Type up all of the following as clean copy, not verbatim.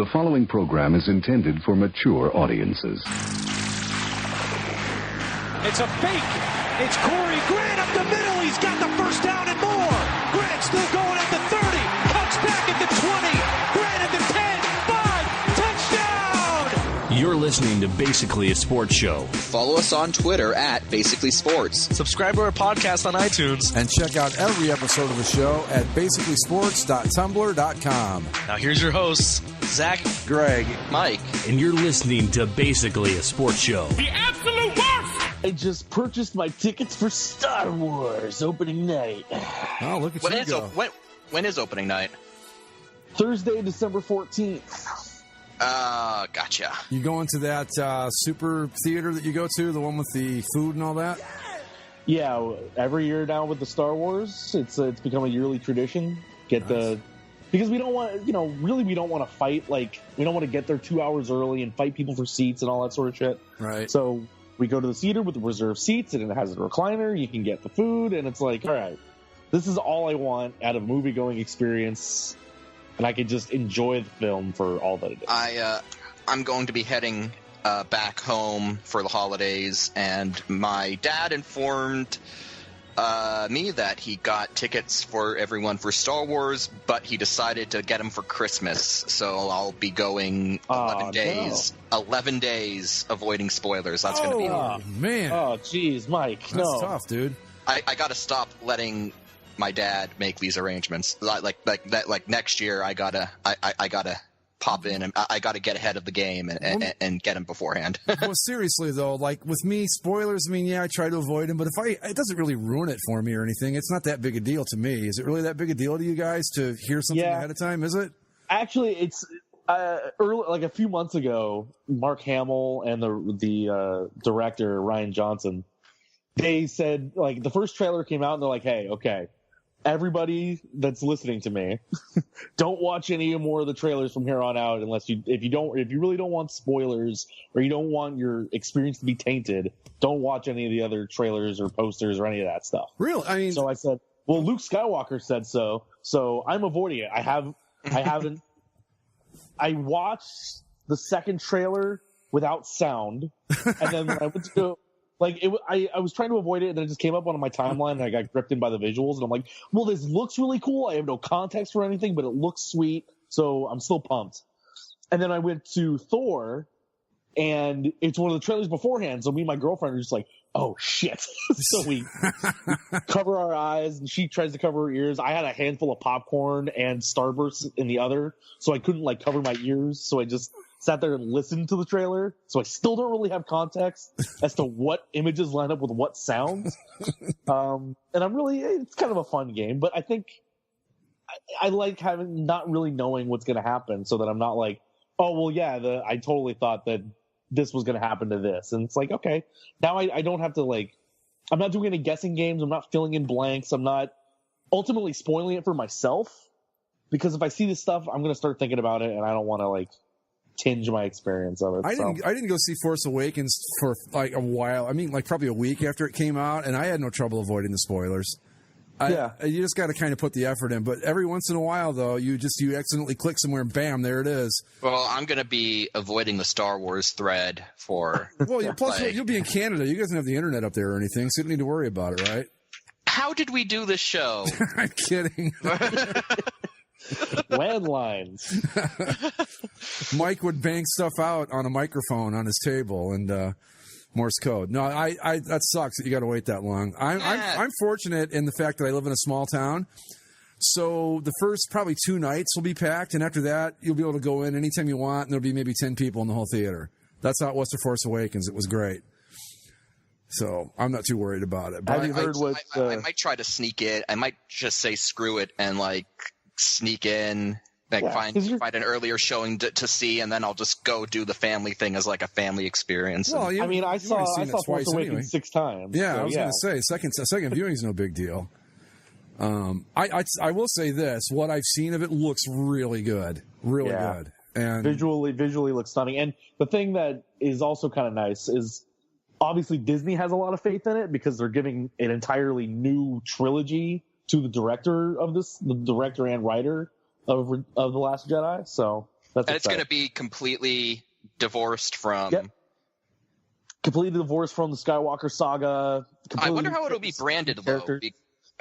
The following program is intended for mature audiences. It's a fake. It's Corey Grant up the middle. He's got the first down and more. Grant still going at the 30. Cuts back at the 20. Grant at the 10. 5. Touchdown. You're listening to Basically a Sports Show. Follow us on Twitter at Basically Sports. Subscribe to our podcast on iTunes. And check out every episode of the show at basicallysports.tumblr.com. Now here's your hosts, Zach, Greg, Mike. And you're listening to Basically a Sports Show. The absolute worst. I just purchased my tickets for Star Wars opening night. Oh, look at you go. When is opening night? Thursday, December 14th. Gotcha. You going to that super theater that you go to, the one with the food and all that? Yeah, every year now with the Star Wars, it's become a yearly tradition. Because we don't want, really we don't want to fight, we don't want to get there 2 hours early and fight people for seats and all that sort of shit. Right. So we go to the theater with the reserved seats, and it has a recliner. You can get the food, and it's like, all right, this is all I want out of a movie-going experience, and I can just enjoy the film for all that it is. I'm going to be heading back home for the holidays, and my dad informed me that he got tickets for everyone for Star Wars, but he decided to get them for Christmas. So I'll be going 11 days. No. 11 days avoiding spoilers. That's going to be. Oh man. Oh, jeez, Mike. That's tough, dude. I got to stop letting my dad make these arrangements. Like next year, I gotta pop in and I gotta get ahead of the game and get him beforehand. Well, seriously though, with me, spoilers. I mean, yeah, I try to avoid them, but it doesn't really ruin it for me or anything. It's not that big a deal to me. Is it really that big a deal to you guys to hear something ahead of time? Is it? Actually, it's early, a few months ago. Mark Hamill and the director Ryan Johnson, they said the first trailer came out and they're like, "Hey, okay, everybody that's listening to me, don't watch any more of the trailers from here on out if you really don't want spoilers or you don't want your experience to be tainted, don't watch any of the other trailers or posters or any of that stuff." Really? I mean, so I said, well, Luke Skywalker said so I'm avoiding it. I haven't. I watched the second trailer without sound, and then when I went to go. I was trying to avoid it, and then it just came up on my timeline, and I got gripped in by the visuals, and I'm like, well, this looks really cool. I have no context for anything, but it looks sweet, so I'm still pumped. And then I went to Thor, and it's one of the trailers beforehand, so me and my girlfriend are just like, oh, shit. So we cover our eyes, and she tries to cover her ears. I had a handful of popcorn and Starburst in the other, so I couldn't, cover my ears, so I just sat there and listened to the trailer, so I still don't really have context as to what images line up with what sounds. And it's kind of a fun game, but I think I like not really knowing what's going to happen, so that I'm not like, oh, well, yeah, I totally thought that this was going to happen to this. And it's like, okay, now I don't have to I'm not doing any guessing games. I'm not filling in blanks. I'm not ultimately spoiling it for myself, because if I see this stuff, I'm going to start thinking about it, and I don't want to tinge my experience of it. I didn't go see Force Awakens for a while. I mean, probably a week after it came out, and I had no trouble avoiding the spoilers. You just got to kind of put the effort in. But every once in a while, though, you accidentally click somewhere, and bam, there it is. Well, I'm going to be avoiding the Star Wars thread for. Well, plus you'll be in Canada. You guys don't have the internet up there or anything, so you don't need to worry about it, right? How did we do this show? I'm kidding. Landlines. Mike would bang stuff out on a microphone on his table and Morse code. No, I that sucks that you got to wait that long. I'm fortunate in the fact that I live in a small town, so the first probably 2 nights will be packed, and after that you'll be able to go in anytime you want, and there'll be maybe 10 people in the whole theater. That's how it was for Force Awakens. It was great. So I'm not too worried about it. But Have you heard what? I might try to sneak it. I might just say screw it and sneak in, find an earlier showing to see, and then I'll just go do the family thing as a family experience. Well, I saw Force Awakens 6 times. Yeah, so, I was going to say second viewing is no big deal. I will say this: what I've seen of it looks really good, really good, and visually looks stunning. And the thing that is also kind of nice is, obviously, Disney has a lot of faith in it because they're giving an entirely new trilogy to the director of this, the director and writer of The Last Jedi. So And it's going to be completely divorced from... Yep. Completely divorced from the Skywalker saga. I wonder how it'll be branded, though.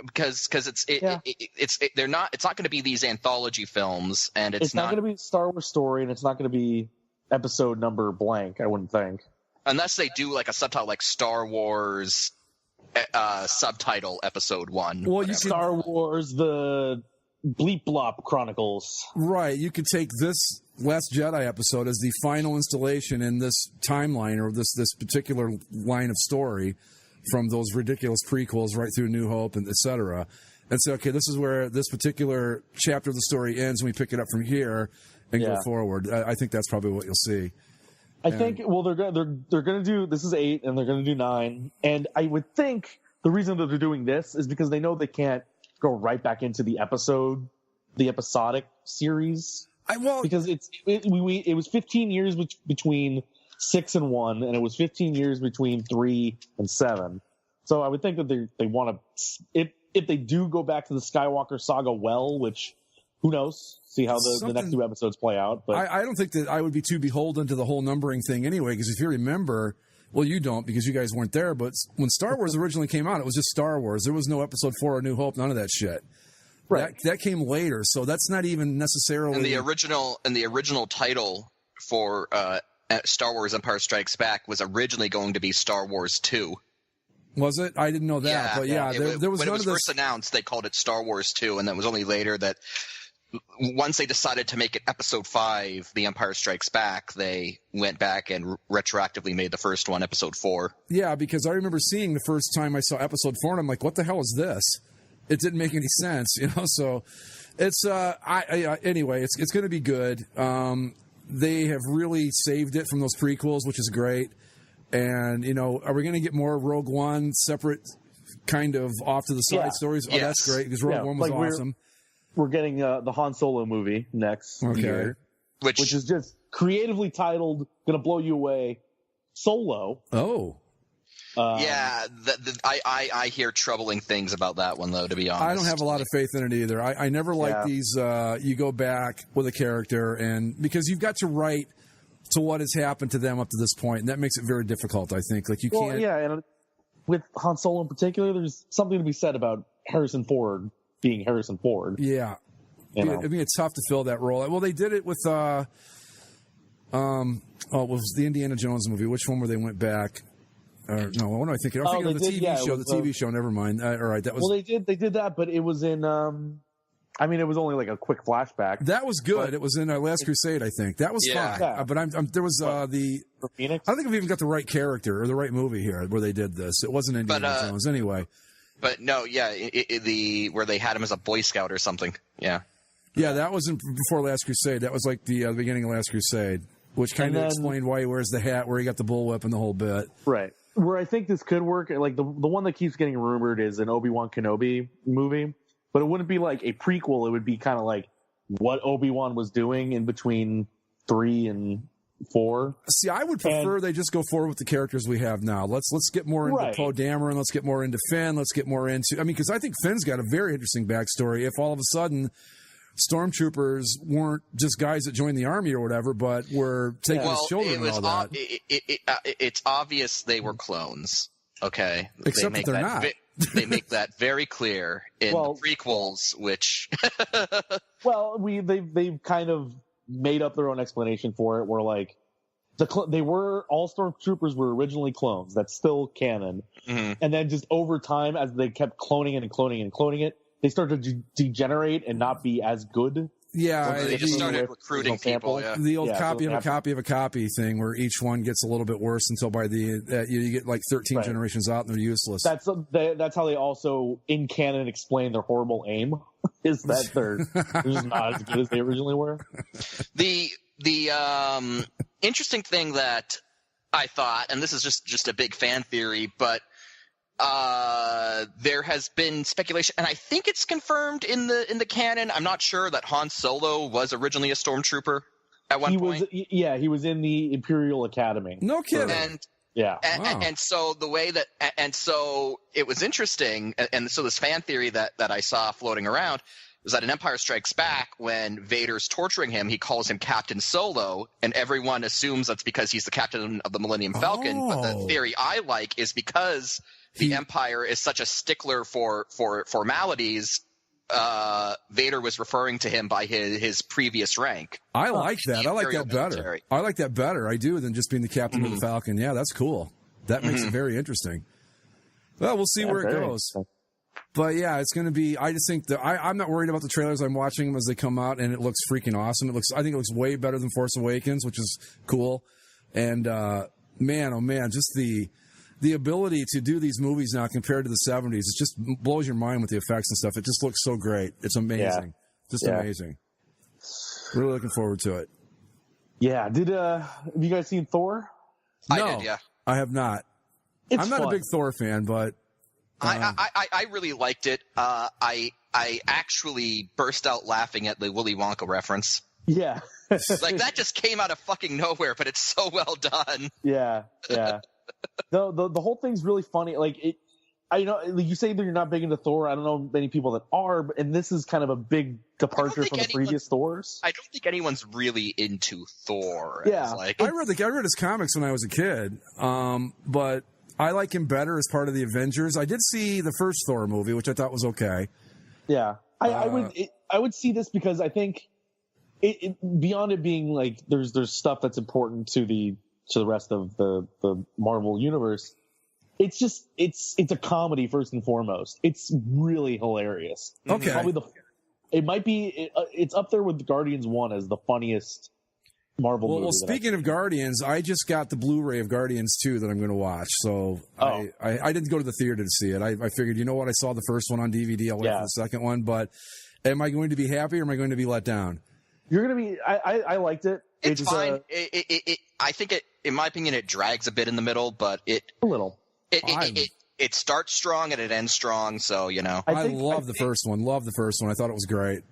Because it's not going to be these anthology films, and it's not going to be a Star Wars story, and it's not going to be episode number blank, I wouldn't think. Unless they do like a subtitle like Star Wars subtitle episode 1. Well, you Star Wars, the Bleep Blop Chronicles. Right. You could take this Last Jedi episode as the final installation in this timeline or this particular line of story from those ridiculous prequels right through New Hope and et cetera. And say, okay, this is where this particular chapter of the story ends, and we pick it up from here and go forward. I think that's probably what you'll see. I think, well, they're going to do, this is 8, and they're going to do 9. And I would think the reason that they're doing this is because they know they can't go right back into the episodic series. Because it was 15 years between 6 and 1, and it was 15 years between 3 and 7. So I would think that they want to, if they do go back to the Skywalker saga which, who knows, see how the next 2 episodes play out. But I don't think that I would be too beholden to the whole numbering thing anyway, because if you remember, well, you don't because you guys weren't there, but when Star Wars originally came out, it was just Star Wars. There was no episode 4 or New Hope, none of that shit. Right. That came later, so that's not even necessarily... And the original title for Star Wars Empire Strikes Back was originally going to be Star Wars 2. Was it? I didn't know that, but there was when none it was first announced, they called it Star Wars 2, and then it was only later that once they decided to make it Episode 5, The Empire Strikes Back, they went back and retroactively made the first one Episode 4. Yeah, because I remember seeing the first time I saw Episode 4, and I'm like, what the hell is this? It didn't make any sense, so it's anyway, it's going to be good. They have really saved it from those prequels, which is great. And, are we going to get more Rogue One separate kind of off to the side stories? Oh, that's great, because Rogue One was awesome. We're getting the Han Solo movie next year, which is just creatively titled, going to blow you away, Solo. Oh. I hear troubling things about that one, though, to be honest. I don't have a lot of faith in it either. I never like these, you go back with a character, and because you've got to write to what has happened to them up to this point, and that makes it very difficult, I think. Like, you can't... Well, yeah, and with Han Solo in particular, there's something to be said about Harrison Ford being Harrison Ford. Yeah. I mean, it's tough to fill that role. Well, they did it with, it was the Indiana Jones movie. Which one where they went back? No, what am I thinking? I'm thinking of the TV show. The TV show. Never mind. All right, that was. Well, they did that, but it was in. It was only like a quick flashback. That was good. It was in Last Crusade, I think. That was fine. Yeah. But there was the. Phoenix? I don't think we've even got the right character or the right movie here where they did this. It wasn't Indiana Jones anyway. But no, where they had him as a Boy Scout or something. Yeah. Yeah, that wasn't before Last Crusade. That was like the beginning of Last Crusade, which kind of explained why he wears the hat, where he got the bullwhip and the whole bit. Right. Where I think this could work, like the one that keeps getting rumored is an Obi-Wan Kenobi movie, but it wouldn't be like a prequel. It would be kind of like what Obi-Wan was doing in between 3 and 4. See, I would prefer they just go forward with the characters we have now. Let's get more into Poe Dameron. Let's get more into Finn. Let's get more into... because I think Finn's got a very interesting backstory. If all of a sudden stormtroopers weren't just guys that joined the army or whatever, but were taking his children and all that. It's obvious they were clones, okay? Except that they're not. They make that very clear in the prequels, which... Well, they've kind of made up their own explanation for it, where like all stormtroopers were originally clones. That's still canon. Mm-hmm. And then just over time, as they kept cloning it and cloning it and cloning it, they started to degenerate and not be as good. Yeah, they just started recruiting people. Yeah. The old copy of a copy of a copy thing, where each one gets a little bit worse until by you get like 13 generations out and they're useless. That's how they also in canon explain their horrible aim. Is that they're just not as good as they originally were. The interesting thing that I thought, and this is just a big fan theory, but there has been speculation, and I think it's confirmed in the canon. I'm not sure that Han Solo was originally a stormtrooper at one point. He was in the Imperial Academy. No kidding. And so the way that, and so it was interesting, and so this fan theory that I saw floating around was that in Empire Strikes Back, when Vader's torturing him, he calls him Captain Solo, and everyone assumes that's because he's the captain of the Millennium Falcon. Oh. But the theory I like is because the Empire is such a stickler for formalities, Vader was referring to him by his previous rank. I like that. I like that better. Military. I like that better. I do, than just being the captain of the Falcon. Yeah, that's cool. That makes it very interesting. Well, we'll see where it goes. But yeah, it's going to be. I just think that I'm not worried about the trailers. I'm watching them as they come out, and it looks freaking awesome. I think it looks way better than Force Awakens, which is cool. And man, oh man, just the ability to do these movies now compared to the 70s, it just blows your mind with the effects and stuff. It just looks so great. It's amazing. Just amazing. Really looking forward to it. Yeah. Have you guys seen Thor? No, I did. Yeah, I have not. I'm not a big Thor fan, but. I really liked it. I actually burst out laughing at the Willy Wonka reference. Yeah. Like, that just came out of fucking nowhere, but it's so well done. Yeah. The whole thing's really funny. Like, you say that you're not big into Thor. I don't know many people that are, and this is kind of a big departure from the previous Thors. I don't think anyone's really into Thor. Yeah. I read his comics when I was a kid, but I like him better as part of the Avengers. I did see the first Thor movie, which I thought was okay. Yeah, I would see this because I think it beyond it being like there's stuff that's important to the rest of the Marvel universe. It's just it's a comedy first and foremost. It's really hilarious. Okay, probably it's up there with Guardians 1 as the funniest Marvel movie. Well, speaking of Guardians, I just got the Blu-ray of Guardians 2 that I'm going to watch. So I didn't go to the theater to see it. I figured, you know what? I saw the first one on DVD. I'll wait for the second one. But am I going to be happy or am I going to be let down? You're going to be. I liked it. It's fine. I think in my opinion, it drags a bit in the middle, but a little. It starts strong and it ends strong. So I love the first one. Love the first one. I thought it was great.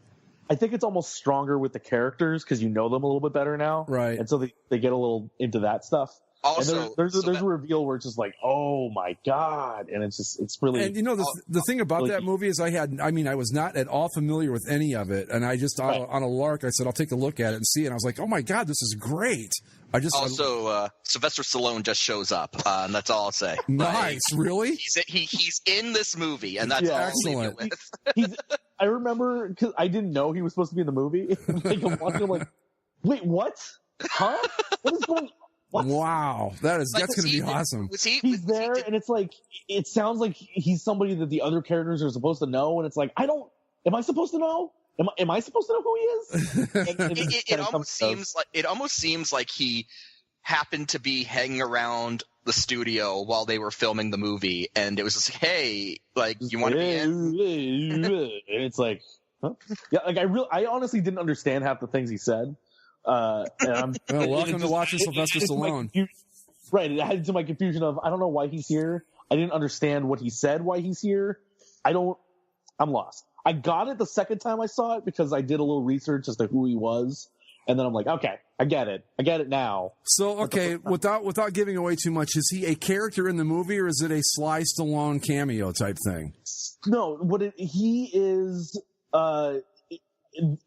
I think it's almost stronger with the characters because you know them a little bit better now, right? And so they get a little into that stuff. Also, there's a reveal where it's just like, oh my god, and it's really. And the thing about that movie is I was not at all familiar with any of it, and I just on a lark I said I'll take a look at it and see it. And I was like, oh my god, this is great. Sylvester Stallone just shows up, and that's all I'll say. Nice, really? He's in this movie, and that's all excellent. I'll leave you with. I remember because I didn't know he was supposed to be in the movie. Like I'm watching, I'm like, wait, what? Huh? What is going? What? Wow, that's going to be awesome. He's there, and it's like it sounds like he's somebody that the other characters are supposed to know, and it's like am I supposed to know? Am I supposed to know who he is? It almost seems like he happened to be hanging around the studio while they were filming the movie, and it was just, hey, like, you want to be in? And it's like, huh? Yeah, like I honestly didn't understand half the things he said. And welcome to watching Sylvester Stallone. Right, it added to my confusion of I don't know why he's here. I didn't understand what he said. Why he's here? I'm lost. I got it the second time I saw it because I did a little research as to who he was. And then I'm like, okay, I get it. I get it now. So, okay, without giving away too much, is he a character in the movie or is it a Sly Stallone cameo type thing? No, he is over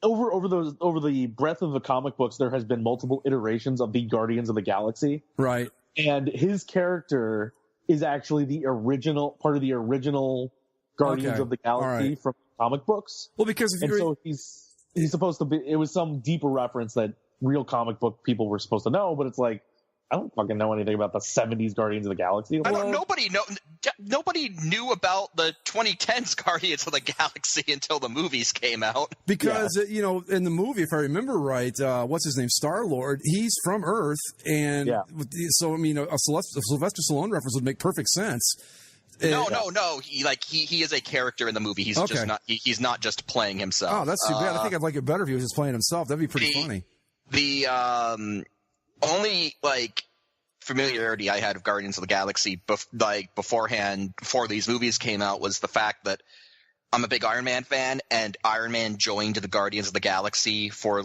the breadth of the comic books, there has been multiple iterations of the Guardians of the Galaxy. Right. And his character is actually part of the original Guardians of the Galaxy from comic books. Well, because so he's supposed to be. It was some deeper reference that real comic book people were supposed to know, but it's like I don't fucking know anything about the 70s Guardians of the Galaxy. Nobody knew about the 2010s Guardians of the Galaxy until the movies came out. Because in the movie, if I remember right, what's his name, Star-Lord, he's from Earth, and so I mean, a Sylvester Stallone reference would make perfect sense. No. He is a character in the movie. He's just not. He's not just playing himself. Oh, that's too bad. I think I'd like it better if he was just playing himself. That'd be pretty funny. The only familiarity I had of Guardians of the Galaxy beforehand, before these movies came out, was the fact that I'm a big Iron Man fan, and Iron Man joined the Guardians of the Galaxy for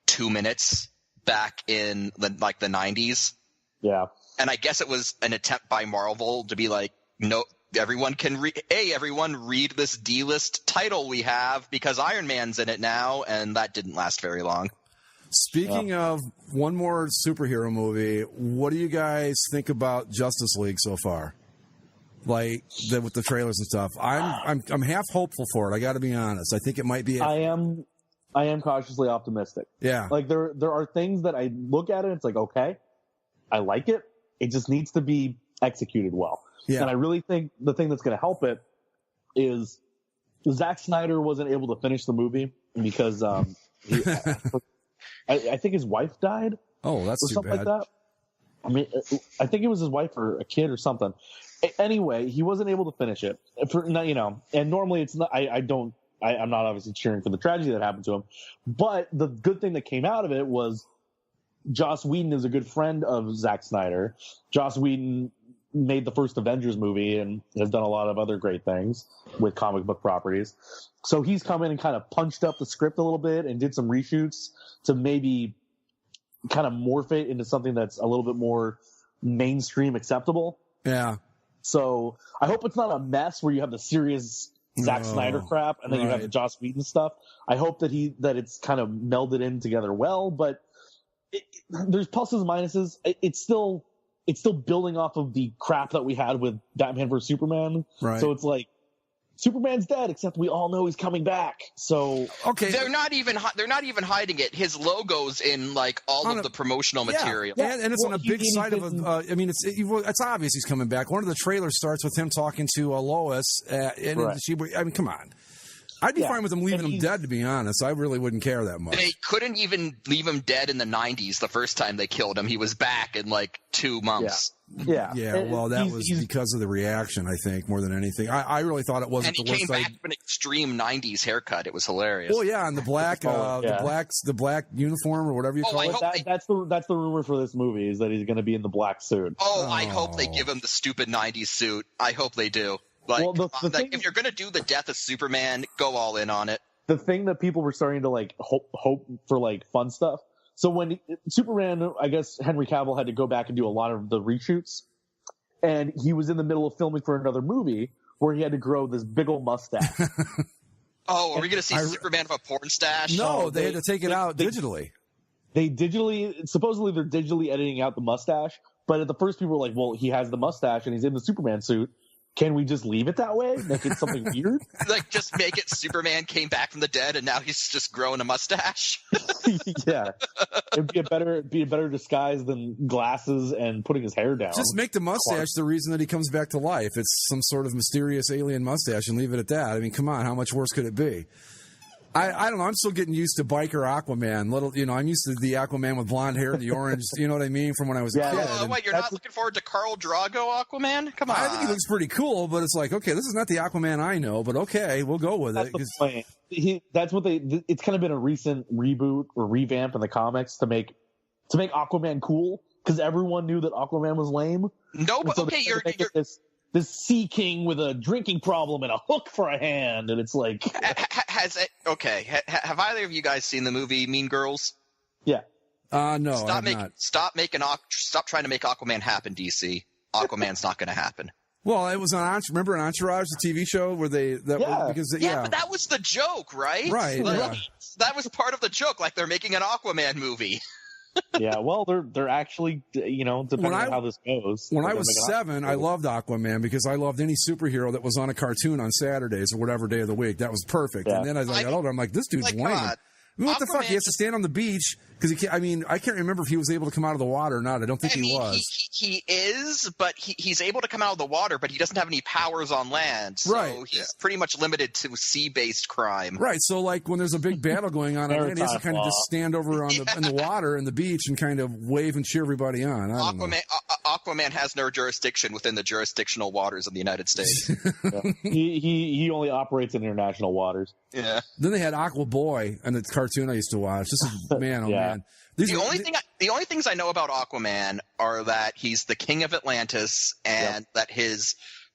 2 minutes back in the 90s. Yeah. And I guess it was an attempt by Marvel to be like, no, everyone can read this D-list title we have because Iron Man's in it now, and that didn't last very long. Speaking of one more superhero movie, what do you guys think about Justice League so far? Like with the trailers and stuff, I'm half hopeful for it. I got to be honest. I think it might be. I am cautiously optimistic. Yeah. Like there are things that I look at it, it's like, okay, I like it. It just needs to be executed well. Yeah. And I really think the thing that's going to help it is Zack Snyder wasn't able to finish the movie because I think his wife died. Oh, that's or too something bad. like that. I mean, I think it was his wife or a kid or something. Anyway, he wasn't able to finish it. And normally it's not. I'm not obviously cheering for the tragedy that happened to him, but the good thing that came out of it was Joss Whedon is a good friend of Zack Snyder. Joss Whedon made the first Avengers movie and has done a lot of other great things with comic book properties. So he's come in and kind of punched up the script a little bit and did some reshoots to maybe kind of morph it into something that's a little bit more mainstream acceptable. Yeah. So I hope it's not a mess where you have the serious Zack Snyder crap and then you have the Joss Whedon stuff. I hope that it's kind of melded in together well, but there's pluses and minuses. It's still building off of the crap that we had with Batman vs Superman. Right. So it's like Superman's dead, except we all know he's coming back. So okay, they're not even hiding it. His logo's in like all of the promotional material. Yeah, and it's on a big side of a. I mean, it's obvious he's coming back. One of the trailers starts with him talking to Lois, and I mean, come on. I'd be fine with him leaving him dead, to be honest. I really wouldn't care that much. They couldn't even leave him dead in the 90s the first time they killed him. He was back in like 2 months. Yeah. Well, that was because of the reaction, I think, more than anything. I really thought it wasn't the worst. And he came back with an extreme 90s haircut. It was hilarious. Oh yeah, and the black, the black uniform or whatever you call it. That's the rumor for this movie is that he's going to be in the black suit. I hope they give him the stupid 90s suit. I hope they do. Like, if you're going to do the death of Superman, go all in on it. The thing that people were starting to like hope for like fun stuff. So when Superman, I guess Henry Cavill had to go back and do a lot of the reshoots, and he was in the middle of filming for another movie where he had to grow this big old mustache. Are we going to see Superman with a porn stash? No, they had to take it out digitally. Supposedly they're digitally editing out the mustache, but at the first people were like, well, he has the mustache and he's in the Superman suit. Can we just leave it that way? Make it something weird? Like, just make it Superman came back from the dead and now he's just growing a mustache? Yeah. It'd be a better disguise than glasses and putting his hair down. Just make the mustache the reason that he comes back to life. It's some sort of mysterious alien mustache and leave it at that. I mean, come on, how much worse could it be? I don't know. I'm still getting used to biker Aquaman. I'm used to the Aquaman with blonde hair and the orange. You know what I mean? From when I was a kid. You're not looking forward to Khal Drogo Aquaman? Come on. I think he looks pretty cool, but it's like, okay, this is not the Aquaman I know, but okay, we'll go with it. It's kind of been a recent reboot or revamp in the comics to make Aquaman cool because everyone knew that Aquaman was lame. No, but okay, you're this sea king with a drinking problem and a hook for a hand, and it's like have either of you guys seen the movie Mean Girls? Yeah. No, Stop trying to make Aquaman happen, DC. Aquaman's not going to happen. Well, it was on remember Entourage, the TV show where but that was the joke, right? Right. That was part of the joke, like they're making an Aquaman movie. Yeah, well, they're actually, depending on how this goes. When I was 7, I loved Aquaman because I loved any superhero that was on a cartoon on Saturdays or whatever day of the week. That was perfect. Yeah. And then as I got older, I'm like, this dude's lame. I mean, what the fuck? He has to stand on the beach because he can't. I mean, I can't remember if he was able to come out of the water or not. I don't think he was. He is, but he's able to come out of the water, but he doesn't have any powers on land. So he's pretty much limited to sea-based crime. Right. So, like, when there's a big battle going on, he has to kind of just stand over in the water and the beach and kind of wave and cheer everybody on. Aquaman has no jurisdiction within the jurisdictional waters of the United States. He only operates in international waters. Yeah. Then they had Aqua Boy and the cartoon I used to watch. This is man. The only things I know about Aquaman are that he's the king of Atlantis and that his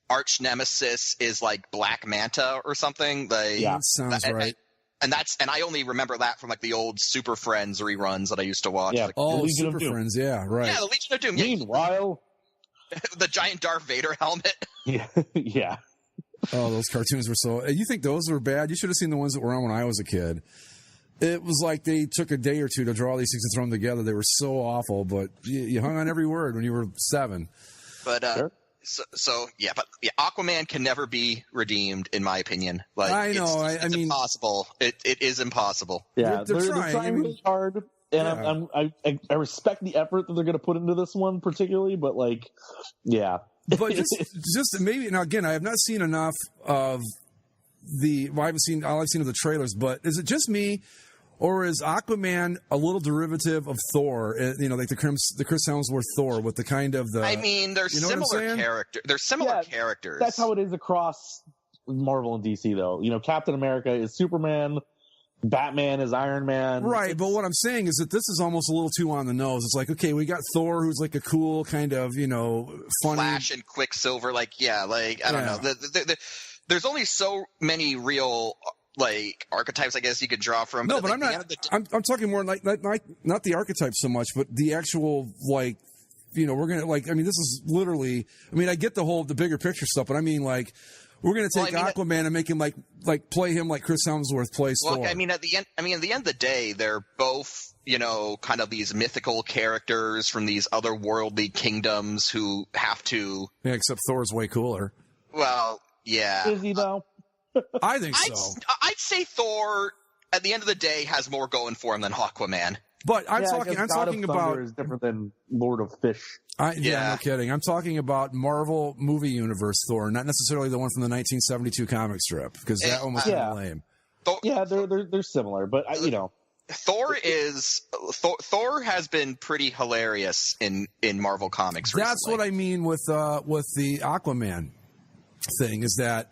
arch nemesis is like Black Manta or something. That sounds right. And I only remember that from like the old Super Friends reruns that I used to watch. Yeah. Like, Super Friends. Yeah. Right. Yeah, the Legion of Doom. Meanwhile, the giant Darth Vader helmet. Yeah, yeah. Oh, those cartoons were so. You think those were bad? You should have seen the ones that were on when I was a kid. It was like they took a day or two to draw these things and throw them together. They were so awful, but you hung on every word when you were 7. But Sure. but Aquaman can never be redeemed, in my opinion. Like, I know. it's I mean, impossible. It is impossible. Yeah, They're they're trying. trying I mean, really hard, and yeah. I respect the effort that they're going to put into this one particularly, but like, yeah. But just maybe now again, I have not seen enough of I haven't seen all I've seen of the trailers. But is it just me, or is Aquaman a little derivative of Thor? Like the Chris Hemsworth Thor with the kind of the. I mean, they're similar characters. They're similar characters. That's how it is across Marvel and DC, though. Captain America is Superman. Batman is Iron Man. Right, but what I'm saying is that this is almost a little too on the nose. It's like, okay, we got Thor, who's like a cool kind of, funny. Flash and Quicksilver, I don't know. There's only so many real, archetypes, I guess you could draw from. No, but I'm not. I'm talking more like not the archetype so much, but the actual we're gonna this is literally. I mean, I get the bigger picture stuff, but I mean we're going to take Aquaman and make him play him like Chris Hemsworth plays Thor. At the end of the day, they're both, kind of these mythical characters from these otherworldly kingdoms who have to. Yeah, except Thor's way cooler. Well, yeah. Is he though? I think so. I'd say Thor, at the end of the day, has more going for him than Aquaman. But I'm talking about is different than Lord of Fish. No kidding. I'm talking about Marvel movie universe Thor, not necessarily the one from the 1972 comic strip, because that one was kind of lame. They're similar, but Thor has been pretty hilarious in Marvel comics recently. That's what I mean with the Aquaman thing, is that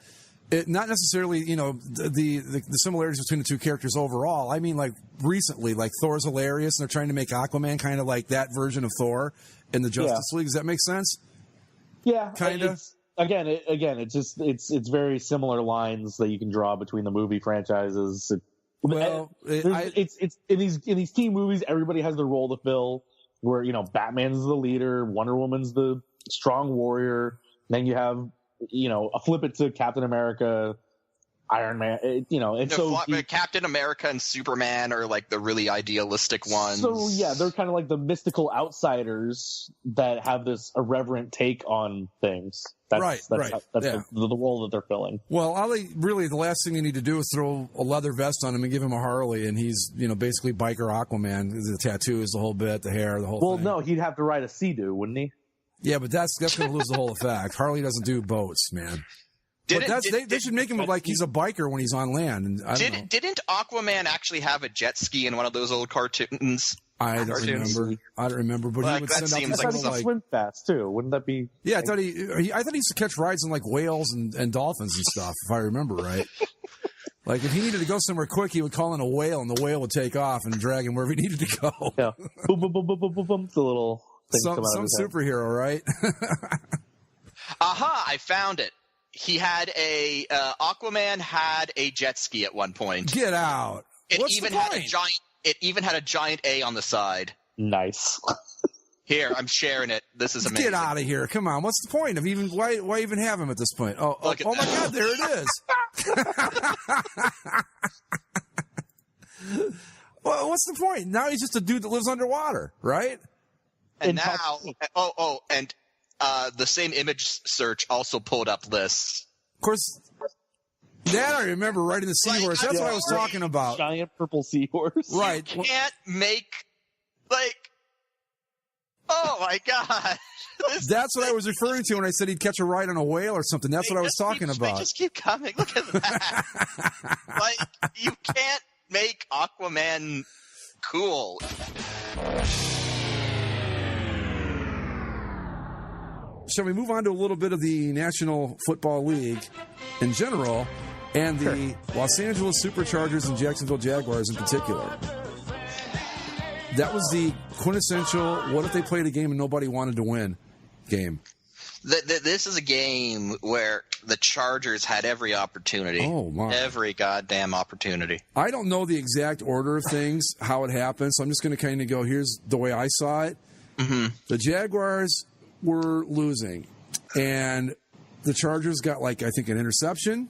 it not necessarily, the similarities between the two characters overall. I mean, recently, Thor's hilarious, and they're trying to make Aquaman kind of like that version of Thor in the Justice League. Does that make sense? Yeah, kind of. It's very similar lines that you can draw between the movie franchises. It's in these team movies, everybody has their role to fill. Where Batman's the leader, Wonder Woman's the strong warrior. Then you have flip it to Captain America, Iron Man, Captain America and Superman are the really idealistic ones. So yeah, they're kind of like the mystical outsiders that have this irreverent take on things. That's the role that they're filling. Well, really, the last thing you need to do is throw a leather vest on him and give him a Harley, and he's basically biker Aquaman. The tattoos, the whole bit, the hair, the whole thing. Well, no, he'd have to ride a Sea-Doo, wouldn't he? Yeah, but that's going to lose the whole effect. Harley doesn't do boats, man. They should make him like he's a biker when he's on land. And didn't Aquaman actually have a jet ski in one of those old cartoons? I don't remember. But he would send out he swim fast too. Wouldn't that be? Yeah, I thought he used to catch rides in whales and dolphins and stuff, if I remember right. If he needed to go somewhere quick, he would call in a whale, and the whale would take off and drag him wherever he needed to go. Yeah, boom, boom, boom, boom, boom, boom, boom. It's a little. Some superhero, right? Aha! I found it. Aquaman had a jet ski at one point. Get out! It even had a giant A on the side. Nice. Here, I'm sharing it. This is amazing. Get out of here! Come on, what's the point of why even have him at this point? Oh my God, there it is. Well, what's the point? Now he's just a dude that lives underwater, right? And the same image search also pulled up lists. Of course, that I remember riding the seahorse. That's what I was talking about. Giant purple seahorse. Right. You can't make, oh my God. That's what I was referring to when I said he'd catch a ride on a whale or something. That's what I was talking about. They just keep coming. Look at that. You can't make Aquaman cool. Shall we move on to a little bit of the National Football League in general and the Los Angeles Superchargers and Jacksonville Jaguars in particular? That was the quintessential what if they played a game and nobody wanted to win game. This is a game where the Chargers had every opportunity. Oh, my. Every goddamn opportunity. I don't know the exact order of things, how it happened, so I'm just going to kind of go, here's the way I saw it. Mm-hmm. The Jaguars were losing, and the Chargers got, like, I think, an interception,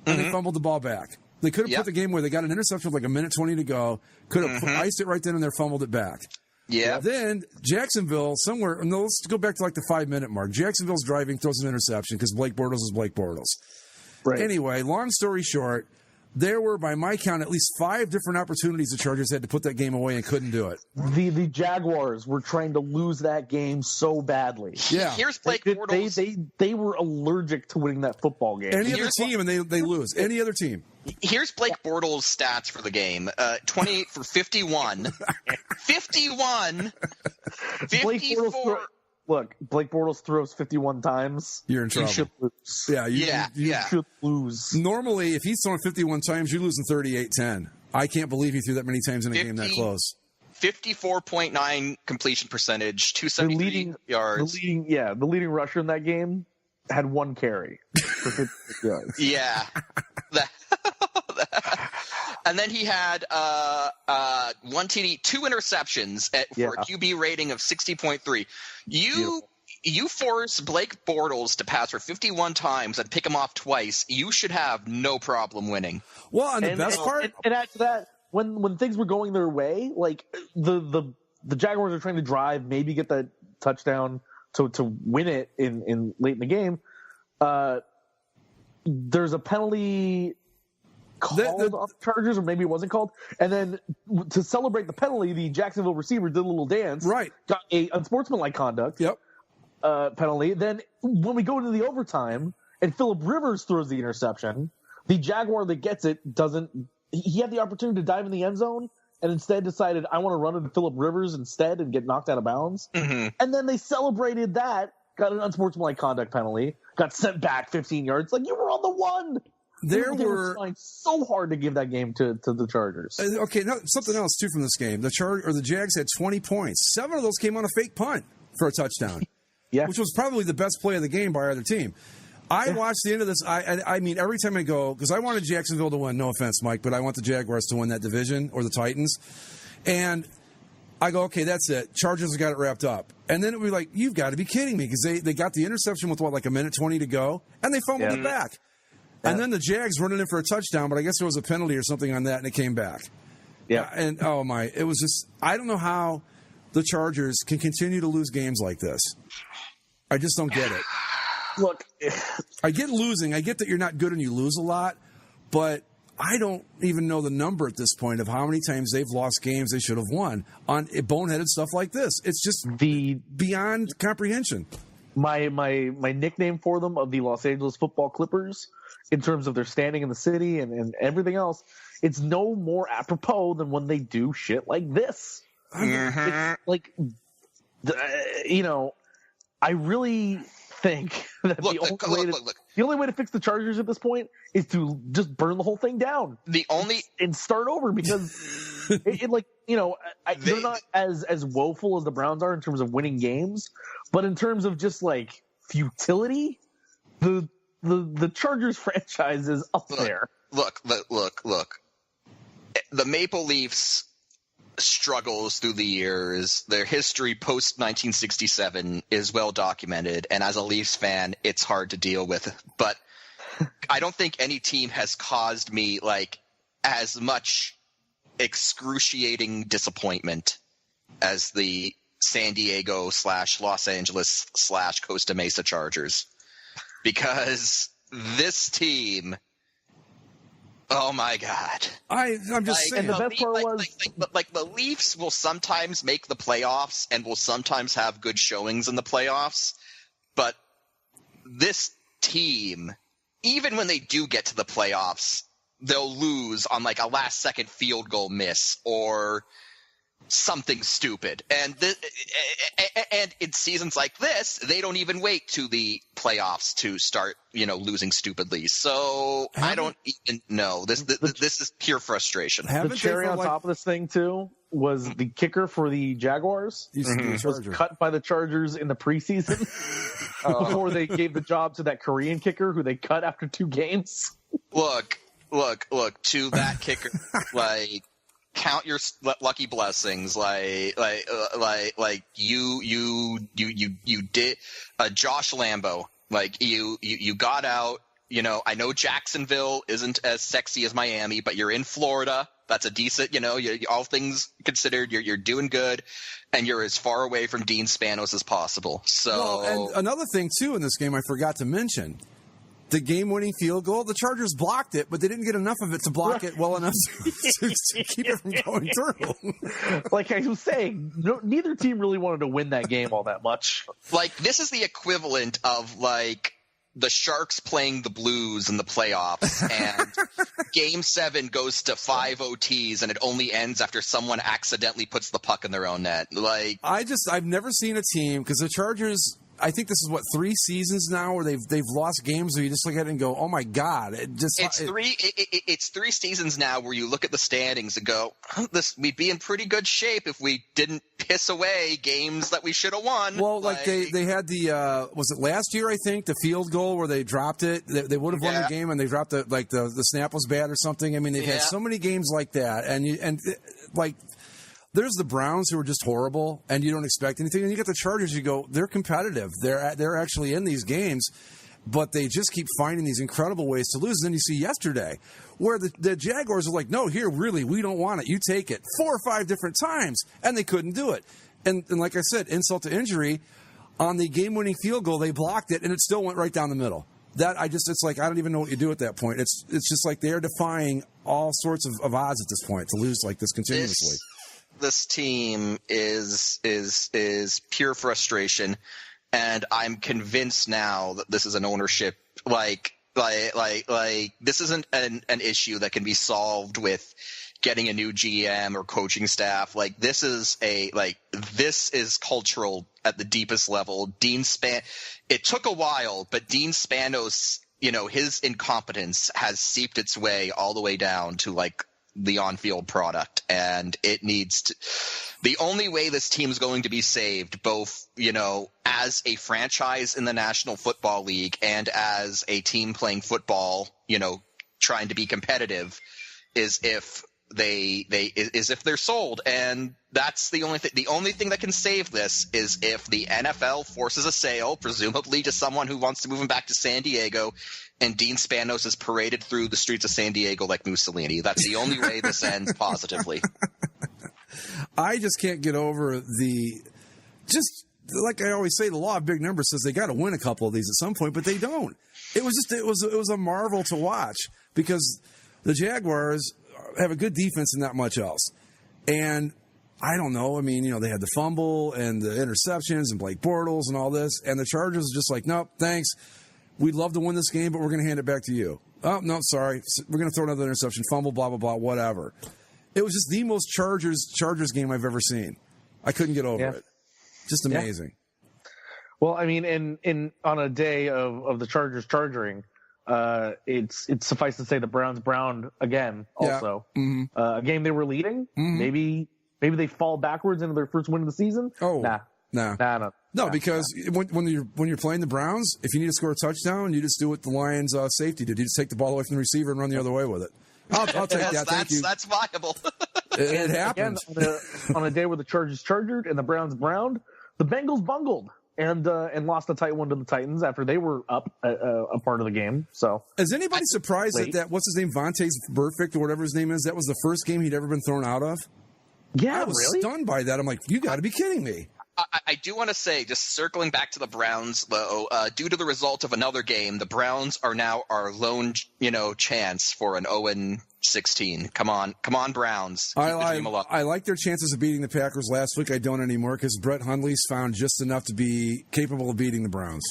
and they fumbled the ball back. They could have put the game where they got an interception with like a minute 20 to go, could have iced it right then and there, fumbled it back. Yeah. Then Jacksonville, somewhere, no, let's go back to like the 5-minute mark. Jacksonville's driving, throws an interception because Blake Bortles is Blake Bortles. Right. Anyway, long story short, there were, by my count, at least 5 different opportunities the Chargers had to put that game away and couldn't do it. The Jaguars were trying to lose that game so badly. Yeah. Here's Blake Bortles. They were allergic to winning that football game. Any other team and they lose. Any other team. Here's Blake Bortles' stats for the game. 28 for 51. 51. 54. Blake Bortles throws 51 times. You're in trouble. You should lose. Yeah, You should lose. Normally, if he's thrown 51 times, you're losing 38-10. I can't believe he threw that many times in a game that close. 54.9 completion percentage, 273 yards. The leading rusher in that game had 1 carry for 56 yards. Yeah. And then he had 1 TD, 2 interceptions for a QB rating of 60.3. You force Blake Bortles to pass for 51 times and pick him off twice, you should have no problem winning. Well, and the best part... And after that, when things were going their way, like the Jaguars are trying to drive, maybe get that touchdown to win it in late in the game, there's a penalty called on the Chargers, or maybe it wasn't called. And then to celebrate the penalty, the Jacksonville receiver did a little dance. Right. Got a unsportsmanlike conduct penalty. Then when we go into the overtime and Phillip Rivers throws the interception, the Jaguar that gets it doesn't – he had the opportunity to dive in the end zone and instead decided, I want to run into Phillip Rivers instead and get knocked out of bounds. Mm-hmm. And then they celebrated that, got an unsportsmanlike conduct penalty, got sent back 15 yards. Like, you were on the one. They were trying so hard to give that game to the Chargers. Okay, something else, too, from this game. The Jags had 20 points. 7 of those came on a fake punt for a touchdown, which was probably the best play of the game by either team. I watched the end of this. I mean, every time I go, because I wanted Jacksonville to win, no offense, Mike, but I want the Jaguars to win that division, or the Titans. And I go, okay, that's it. Chargers have got it wrapped up. And then it would be like, you've got to be kidding me, because they got the interception with, like a minute 20 to go, and they fumbled it back. And then the Jags running in for a touchdown, but I guess there was a penalty or something on that, and it came back. Yeah. And, oh, my, it was just, I don't know how the Chargers can continue to lose games like this. I just don't get it. Look, I get losing. I get that you're not good and you lose a lot, but I don't even know the number at this point of how many times they've lost games they should have won on boneheaded stuff like this. It's just beyond comprehension. My nickname for them of the Los Angeles Football Clippers, in terms of their standing in the city and everything else, it's no more apropos than when they do shit like this. It's like, I really think that the only way to fix the Chargers at this point is to just burn the whole thing down. And start over, because they're not as woeful as the Browns are in terms of winning games, but in terms of just like futility, the Chargers franchise is up there. Look. The Maple Leafs struggles through the years. Their history post 1967 is well documented, and as a Leafs fan, it's hard to deal with. But I don't think any team has caused me like as much excruciating disappointment as the San Diego / Los Angeles / Costa Mesa Chargers, because this team, oh my God! I'm just saying. And the best part was, the Leafs will sometimes make the playoffs and will sometimes have good showings in the playoffs, but this team, even when they do get to the playoffs, they'll lose on like a last-second field goal miss or something stupid. And in seasons like this, they don't even wait to the playoffs to start, losing stupidly. So I don't even know. This is pure frustration. The cherry on top of this thing too was the kicker for the Jaguars was cut by the Chargers in the preseason before they gave the job to that Korean kicker who they cut after 2 games. Look to that kicker, like, count your lucky blessings. Like you did Josh Lambo. Like you got out. You know, I know Jacksonville isn't as sexy as Miami, but you're in Florida. That's a decent, you know, all things considered, you're doing good, and you're as far away from Dean Spanos as possible. So, well, and another thing too in this game I forgot to mention. The game-winning field goal, the Chargers blocked it, but they didn't get enough of it to block it well enough to keep it from going through. Like I was saying, neither team really wanted to win that game all that much. Like, this is the equivalent of, like, the Sharks playing the Blues in the playoffs, and Game 7 goes to 5 OTs, and it only ends after someone accidentally puts the puck in their own net. Like, I've never seen a team, because the Chargers, I think this is 3 seasons now where they've lost games where you just look at it and go, oh my God. It's 3 seasons now where you look at the standings and go, we'd be in pretty good shape if we didn't piss away games that we should have won. Well, like they had the was it last year, I think, the field goal where they dropped it. They would have won the game and they dropped it, like the snap was bad or something. I mean, they've had so many games like that, and there's the Browns who are just horrible, and you don't expect anything. And you get the Chargers, you go, they're competitive. They're actually in these games, but they just keep finding these incredible ways to lose. And then you see yesterday where the Jaguars are like, no, here, really, we don't want it. You take it 4 or 5 different times, and they couldn't do it. And like I said, insult to injury, on the game-winning field goal, they blocked it, and it still went right down the middle. It's like, I don't even know what you do at that point. It's just like they're defying all sorts of odds at this point to lose like this continuously. This team is pure frustration, and I'm convinced now that this is an ownership like this isn't an issue that can be solved with getting a new GM or coaching staff. Like, this is cultural at the deepest level. It took a while, but Dean Spanos, you know, his incompetence has seeped its way all the way down to like the on-field product, and it needs to. The only way this team is going to be saved, both, you know, as a franchise in the National Football League and as a team playing football, you know, trying to be competitive, is if they're sold. And that's the only thing. The only thing that can save this is if the NFL forces a sale, presumably to someone who wants to move him back to San Diego, and Dean Spanos is paraded through the streets of San Diego like Mussolini. That's the only way this ends positively. I just can't get over just like I always say, the law of big numbers says they got to win a couple of these at some point, but they don't. It was a marvel to watch, because the Jaguars have a good defense and not much else. And I don't know. I mean, you know, they had the fumble and the interceptions and Blake Bortles and all this, and the Chargers are just like, nope, thanks. We'd love to win this game, but we're going to hand it back to you. Oh, no, sorry. We're going to throw another interception, fumble, blah, blah, blah, whatever. It was just the most Chargers game I've ever seen. I couldn't get over it. Just amazing. Yeah. Well, I mean, on a day of the Chargers charging, it's suffice to say the Browns browned again also. Yeah. Mm-hmm. A game they were leading. Mm-hmm. Maybe they fall backwards into their first win of the season. Oh, No, because when you're playing the Browns, if you need to score a touchdown, you just do what the Lions safety did. You just take the ball away from the receiver and run the other way with it. I'll take that. Thank you. That's viable. It happens. Again, on a day where the Chargers chargered and the Browns browned, the Bengals bungled and lost a tight one to the Titans after they were up a part of the game. So, is anybody surprised that what's his name, Vontaze Burfict or whatever his name is, that was the first game he'd ever been thrown out of? Yeah, I was stunned by that. I'm like, you got to be kidding me. I do want to say, just circling back to the Browns, though, due to the result of another game, the Browns are now our lone, chance for an 0-16. Come on, Browns. Keep the dream alive. I like their chances of beating the Packers last week. I don't anymore because Brett Hundley's found just enough to be capable of beating the Browns.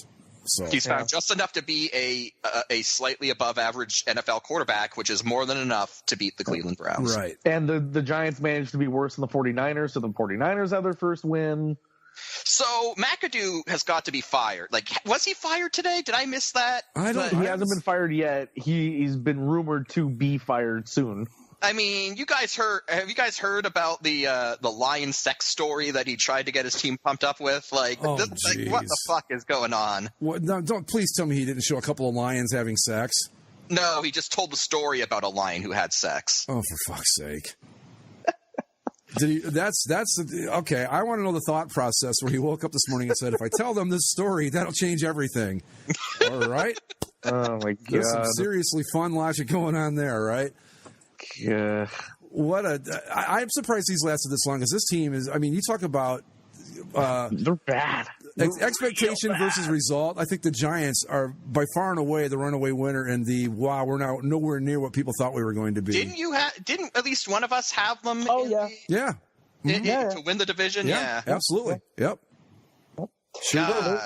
So he's found just enough to be a slightly above average NFL quarterback, which is more than enough to beat the Cleveland Browns. Right. And the Giants managed to be worse than the 49ers, so the 49ers have their first win. So McAdoo has got to be fired. Like, was he fired today? Did I miss that? He hasn't been fired yet. He's been rumored to be fired soon. I mean, have you guys heard about the lion sex story that he tried to get his team pumped up with? Like, what the fuck is going on? What, no, don't please tell me he didn't show a couple of lions having sex. No, he just told the story about a lion who had sex. Oh, for fuck's sake. That's okay. I want to know the thought process where he woke up this morning and said, "If I tell them this story, that'll change everything." All right. Oh my god! There's some seriously fun logic going on there, right? Yeah. I'm surprised he's lasted this long. Because this team is. I mean, you talk about they're bad. Expectation versus result. I think the Giants are by far and away the runaway winner in the we're now nowhere near what people thought we were going to be. Didn't at least one of us have them? Oh yeah. To win the division? Yeah. Absolutely. Yeah. Yep. Sure.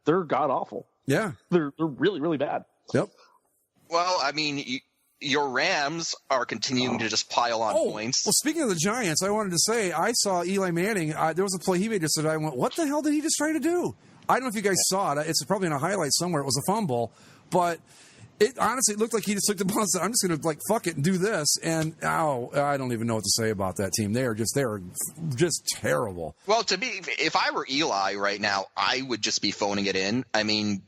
They're god awful. Yeah. They're really, really bad. Yep. Well, I mean, your Rams are continuing to just pile on points. Well, speaking of the Giants, I wanted to say I saw Eli Manning. There was a play he made yesterday. I went, what the hell did he just try to do? I don't know if you guys saw it. It's probably in a highlight somewhere. It was a fumble. But it honestly looked like he just took the ball and said, I'm just going to, fuck it and do this. And, I don't even know what to say about that team. They are just terrible. Well, if I were Eli right now, I would just be phoning it in. I mean,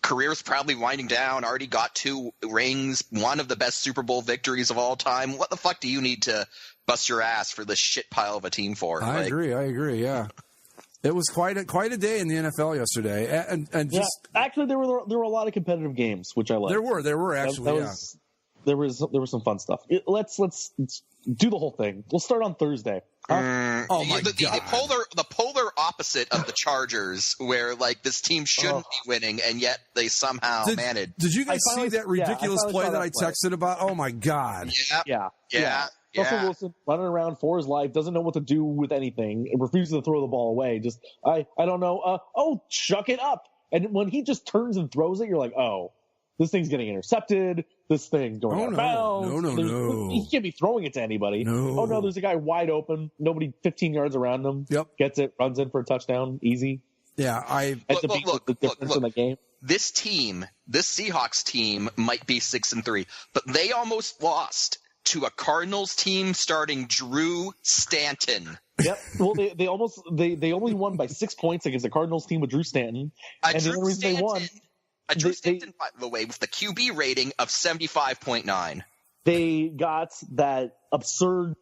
career's probably winding down, already got 2 rings, one of the best Super Bowl victories of all time. What the fuck do you need to bust your ass for this shit pile of a team for? I agree, yeah. It was quite a day in the NFL yesterday, and just actually there were a lot of competitive games, which I liked. There were actually. There was some fun stuff. Let's do the whole thing. We'll start on Thursday. Oh my God! The polar opposite of the Chargers, where this team shouldn't be winning, and yet they somehow managed. Did you guys see that ridiculous play that I texted about? Oh my God! Yeah. Russell Wilson running around for his life, doesn't know what to do with anything, and refuses to throw the ball away. Just, I don't know. Chuck it up. And when he just turns and throws it, you're like, oh, this thing's getting intercepted. This thing's going out of bounds. No. He can't be throwing it to anybody. No. Oh, no, there's a guy wide open. Nobody 15 yards around him. Yep. Gets it, runs in for a touchdown. Easy. Yeah, Look, the difference in the game. This Seahawks team might be 6-3, but they almost lost to a Cardinals team starting Drew Stanton. Yep. Well, they only won by 6 points against the Cardinals team with Drew Stanton. And the only reason they won. Drew Stanton, by the way, with the QB rating of 75.9. They got that absurd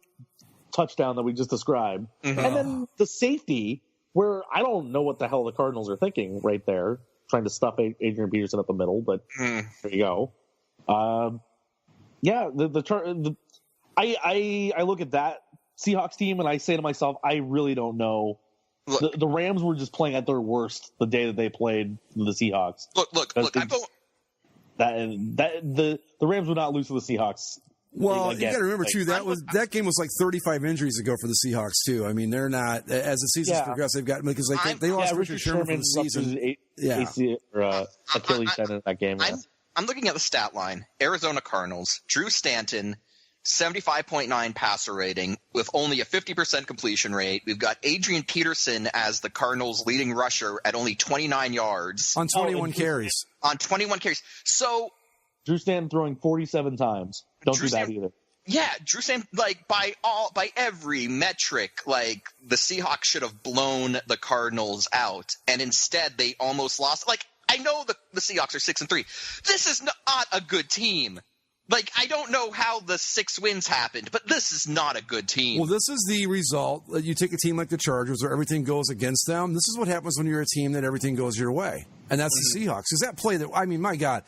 touchdown that we just described. Mm-hmm. And then the safety, where I don't know what the hell the Cardinals are thinking right there, trying to stuff Adrian Peterson up the middle, but there you go. I look at that Seahawks team and I say to myself, I really don't know. Look, the Rams were just playing at their worst the day that they played the Seahawks. Look. The Rams would not lose to the Seahawks. Well, you got to remember too that game was 35 injuries ago for the Seahawks too. I mean, they're not as the season's progressed. They've got because they lost Richard Sherman for the season. Achilles tendon in that game. I'm looking at the stat line. Arizona Cardinals, Drew Stanton, 75.9 passer rating with only a 50% completion rate. We've got Adrian Peterson as the Cardinals' leading rusher at only 29 yards. On 21 carries. So Drew Stanton throwing 47 times. Don't do that either. Yeah, Drew Stanton, by every metric, the Seahawks should have blown the Cardinals out, and instead they almost lost. I know the Seahawks are 6-3. This is not a good team. I don't know how the 6 wins happened, but this is not a good team. Well, this is the result. You take a team like the Chargers where everything goes against them. This is what happens when you're a team that everything goes your way. And that's the Seahawks. Because that play my God,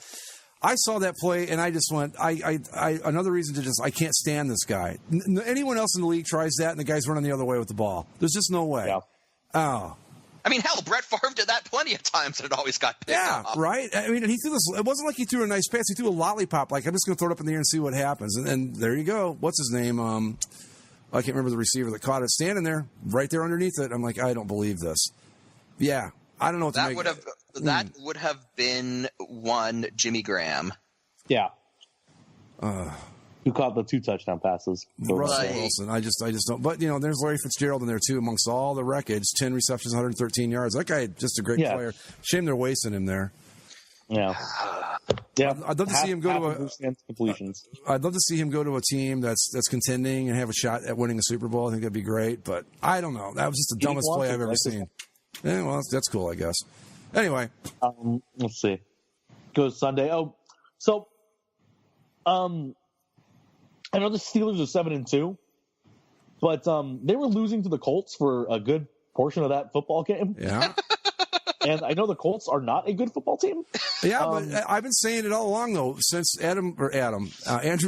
I saw that play and I just went, another reason to I can't stand this guy. Anyone else in the league tries that and the guy's running the other way with the ball. There's just no way. Yeah. Oh. I mean, hell, Brett Favre did that plenty of times, and it always got picked up. Yeah, right? I mean, he threw this. It wasn't like he threw a nice pass. He threw a lollipop. I'm just going to throw it up in the air and see what happens. And there you go. What's his name? I can't remember the receiver that caught it. Standing there, right there underneath it. I'm like, I don't believe this. Yeah, I don't know what to make. That would have been one Jimmy Graham. Yeah. Who caught the 2 touchdown passes? Russell Wilson. I just don't. But there's Larry Fitzgerald in there too, amongst all the wreckage. 10 receptions, 113 yards. That guy, just a great player. Shame they're wasting him there. Yeah. I'd love to see him go to completions. I'd love to see him go to a team that's contending and have a shot at winning a Super Bowl. I think that'd be great. But I don't know. That was just the dumbest play I've ever seen. Yeah, well, that's cool, I guess. Anyway, let's see. Goes Sunday. I know the Steelers are 7-2, But they were losing to the Colts for a good portion of that football game. Yeah. And I know the Colts are not a good football team. Yeah, but I've been saying it all along, though, since Andrew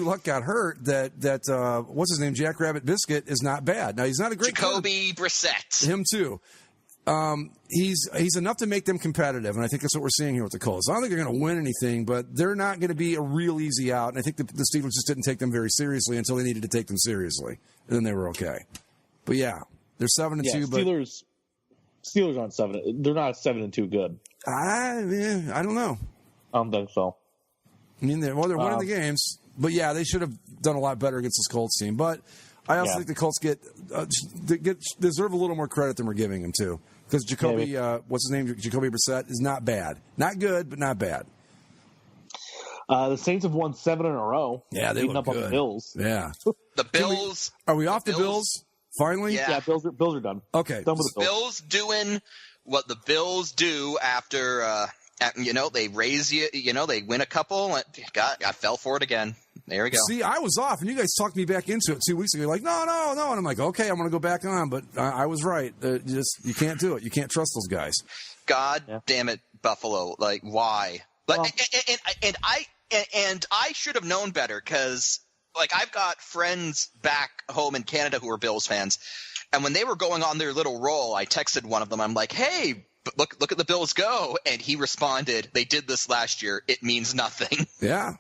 Luck got hurt, that what's his name, Jackrabbit Biscuit, is not bad. Now, he's not a great Jacoby Brissett. Him, too. He's enough to make them competitive, and I think that's what we're seeing here with the Colts. I don't think they're going to win anything, but they're not going to be a real easy out, and I think the Steelers just didn't take them very seriously until they needed to take them seriously, and then they were okay. But, yeah, they're 7-2, but... Steelers aren't 7. They're not 7-2 good. I don't know. I don't think so. I mean, they're winning the games, but yeah, they should have done a lot better against this Colts team. But I also think the Colts deserve a little more credit than we're giving them too, because Jacoby, what's his name, Jacoby Brissett is not bad, not good, but not bad. The Saints have won 7 in a row. Yeah, they look up good. on the Bills. Yeah, the Bills. Are we off the Bills? Finally? Yeah, Bills are done. Okay. Done with the Bills doing what the Bills do after, they raise you, they win a couple. I fell for it again. There we go. See, I was off, and you guys talked me back into it 2 weeks ago. You're like, no. And I'm like, okay, I'm going to go back on. But I was right. You can't do it. You can't trust those guys. God damn it, Buffalo. Like, why? But, and I should have known better because – like, I've got friends back home in Canada who are Bills fans, and when they were going on their little roll, I texted one of them. I'm like, hey, look at the Bills go. And he responded, they did this last year. It means nothing. Yeah.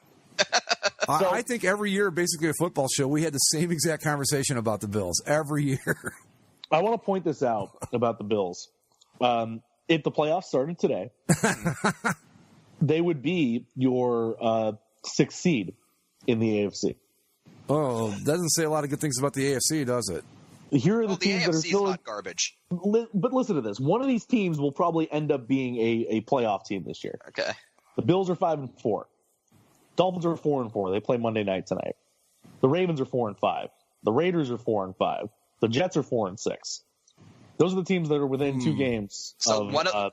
I think every year, basically a football show, we had the same exact conversation about the Bills every year. I want to point this out about the Bills. If the playoffs started today, they would be your 6th seed in the AFC. Oh, doesn't say a lot of good things about the AFC, does it? Here are the teams that are still hot garbage. But listen to this. One of these teams will probably end up being a playoff team this year. Okay. The Bills are 5-4. Dolphins are 4-4. They play Monday night tonight. The Ravens are 4-5. The Raiders are 4-5. The Jets are 4-6. Those are the teams that are within 2 games. So of, one of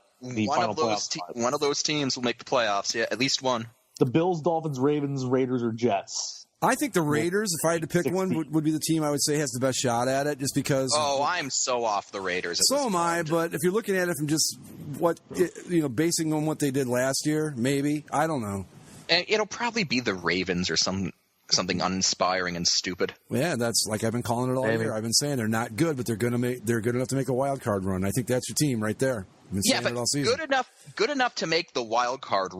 those teams will make the playoffs. Yeah, at least one. The Bills, Dolphins, Ravens, Raiders, or Jets. I think the Raiders, if I had to pick one, would be the team I would say has the best shot at it, just because. Oh, I'm so off the Raiders. So am I, but if you're looking at it from just basing on what they did last year, maybe, I don't know. And it'll probably be the Ravens or something uninspiring and stupid. Yeah, that's like I've been calling it all year. I've been saying they're not good, but they're good enough to make a wild card run. I think that's your team right there. Yeah, but good enough to make the wild card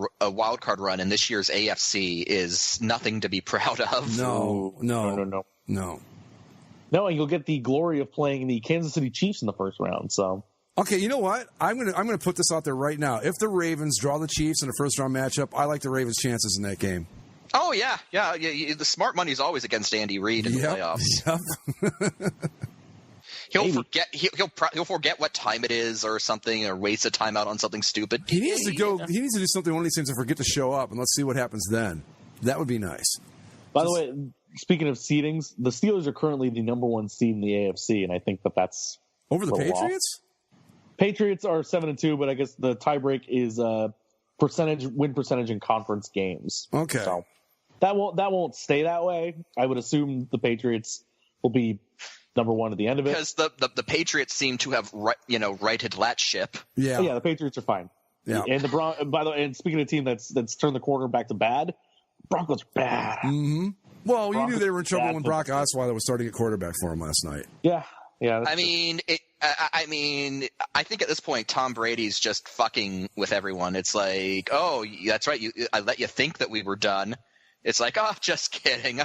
run in this year's AFC is nothing to be proud of. No. No, and you'll get the glory of playing the Kansas City Chiefs in the first round. So okay, you know what? I'm gonna put this out there right now. If the Ravens draw the Chiefs in a first round matchup, I like the Ravens' chances in that game. Oh yeah. The smart money is always against Andy Reid in the playoffs. Yep. He'll forget what time it is or something, or waste a timeout on something stupid. He needs to go. He needs to do something one of these times and forget to show up, and let's see what happens then. That would be nice. By the way, speaking of seedings, the Steelers are currently the number 1 seed in the AFC, and I think that's over the Patriots. Patriots are 7-2, but I guess the tiebreak is win percentage in conference games. Okay, so that won't stay that way. I would assume the Patriots will be number 1 at the end of it, because the Patriots seem to have righted that ship. Yeah, the Patriots are fine. Yeah, and by the way, and speaking of a team that's turned the corner back to bad, Broncos are bad. Mm-hmm. Well, you knew they were in trouble when Brock Osweiler was starting at quarterback for him last night. Yeah. I mean, I think at this point Tom Brady's just fucking with everyone. It's like, oh, that's right. I let you think that we were done. It's like, oh, just kidding.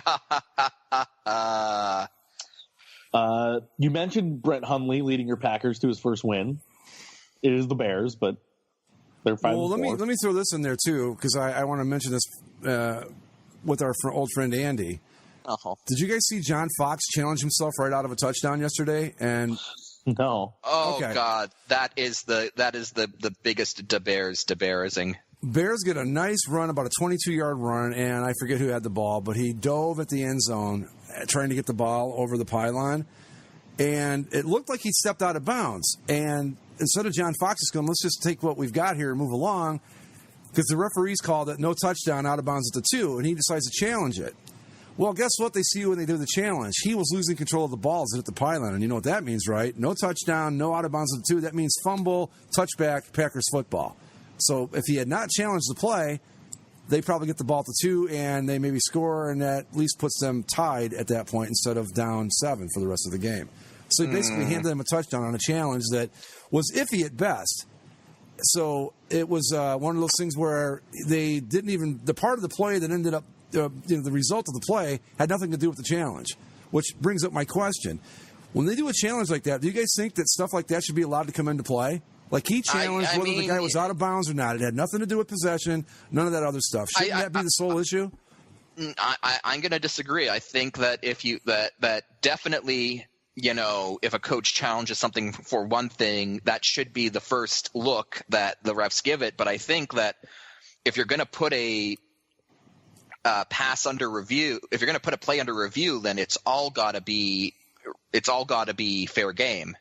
You mentioned Brett Hundley leading your Packers to his first win. It is the Bears, but they're 5-4. Well, let me throw this in there too, because I want to mention this with our old friend Andy. Uh-huh. Did you guys see John Fox challenge himself right out of a touchdown yesterday? And no. Oh okay. God, that is the biggest debearsing. Bears get a nice run, about a 22-yard run, and I forget who had the ball, but he dove at the end zone trying to get the ball over the pylon, and it looked like he stepped out of bounds. And instead of John Fox just going, let's just take what we've got here and move along, because the referees called it no touchdown, out of bounds at the 2, and he decides to challenge it. Well, guess what they see when they do the challenge? He was losing control of the balls and hit the pylon, and you know what that means, right? No touchdown, no out of bounds of the 2. That means fumble, touchback, Packers football. So if he had not challenged the play, they probably get the ball to 2, and they maybe score, and that at least puts them tied at that point instead of down 7 for the rest of the game. So he basically handed them a touchdown on a challenge that was iffy at best. So it was one of those things where they didn't even – the part of the play that ended up the result of the play had nothing to do with the challenge, which brings up my question. When they do a challenge like that, do you guys think that stuff like that should be allowed to come into play? Like he challenged whether the guy was out of bounds or not. It had nothing to do with possession, none of that other stuff. Shouldn't that be the sole issue? I'm going to disagree. I think that that definitely, if a coach challenges something for one thing, that should be the first look that the refs give it. But I think that if you're going to put a pass under review, if you're going to put a play under review, then it's all got to be fair game.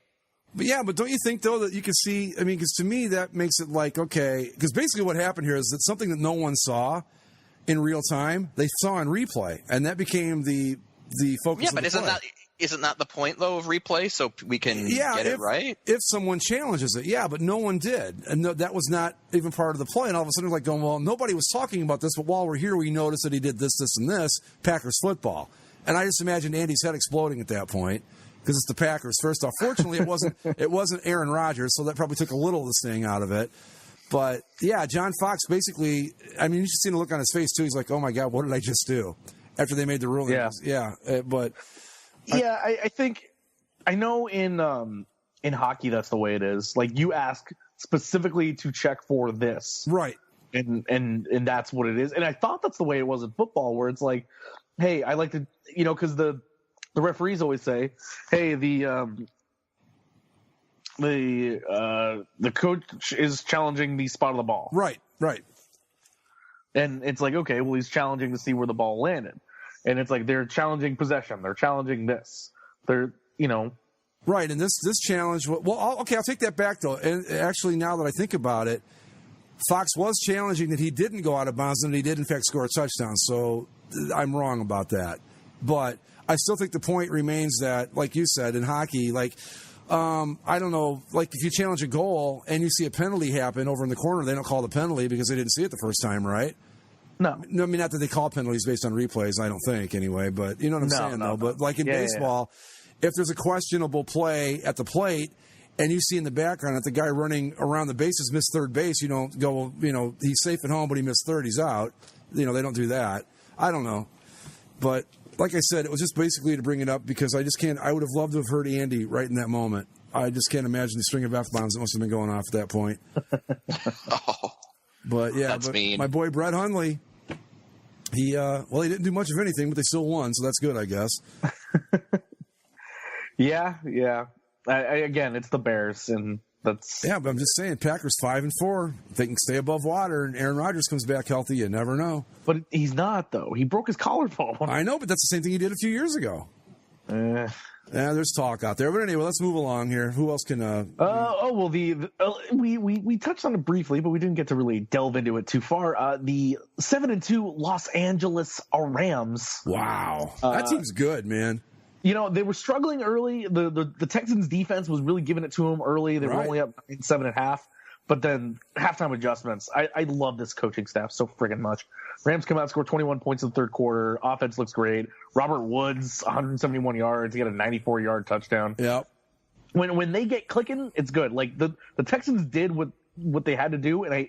But don't you think, though, that you can see – I mean, because to me that makes it like, okay – because basically what happened here is that something that no one saw in real time, they saw in replay, and that became the focus of the play. But isn't that the point, though, of replay, so we can get it right? If someone challenges it, but no one did. And that was not even part of the play. And all of a sudden, it's like going, well, nobody was talking about this, but while we're here, we noticed that he did this, this, and this, Packers football. And I just imagined Andy's head exploding at that point. Because it's the Packers. First off, fortunately, it wasn't Aaron Rodgers, so that probably took a little of the sting out of it. But yeah, John Fox basically. I mean, you should see the look on his face too. He's like, "Oh my God, what did I just do?" After they made the ruling. I think I know in hockey that's the way it is. Like you ask specifically to check for this, right? And that's what it is. And I thought that's the way it was in football, where it's like, hey, I like to, because the referees always say, "Hey, the coach is challenging the spot of the ball." Right. And it's like, okay, well, he's challenging to see where the ball landed, and it's like they're challenging possession, they're challenging this, they're right. And this challenge, I'll take that back though. And actually, now that I think about it, Fox was challenging that he didn't go out of bounds and he did in fact score a touchdown. So I'm wrong about that, but I still think the point remains that, like you said, in hockey, I don't know, like if you challenge a goal and you see a penalty happen over in the corner, they don't call the penalty because they didn't see it the first time, right? No. I mean, not that they call penalties based on replays, I don't think, anyway, but you know what I'm saying, though. But like in baseball, if there's a questionable play at the plate and you see in the background that the guy running around the bases missed third base, you don't go, he's safe at home, but he missed third, he's out. They don't do that. I don't know. But like I said, it was just basically to bring it up because I just can't. I would have loved to have heard Andy right in that moment. I just can't imagine the string of F-bombs that must have been going off at that point. But yeah, mean. My boy Brett Hundley, he didn't do much of anything, but they still won, so that's good, I guess. Yeah. Again, it's the Bears, and that's but I'm just saying, Packers 5-4. If they can stay above water, and Aaron Rodgers comes back healthy, you never know. But he's not, though. He broke his collarbone. I know, but that's the same thing he did a few years ago. Yeah, there's talk out there. But anyway, let's move along here. Who else can? We touched on it briefly, but we didn't get to really delve into it too far. The 7-2 Los Angeles Rams. Wow, that team's good, man. They were struggling early. The Texans defense was really giving it to them early. They were only up 7.5, but then halftime adjustments. I love this coaching staff so friggin' much. Rams come out, score 21 points in the third quarter. Offense looks great. Robert Woods, 171 yards. He got a 94-yard touchdown. Yep. When they get clicking, it's good. Like the Texans did what they had to do, and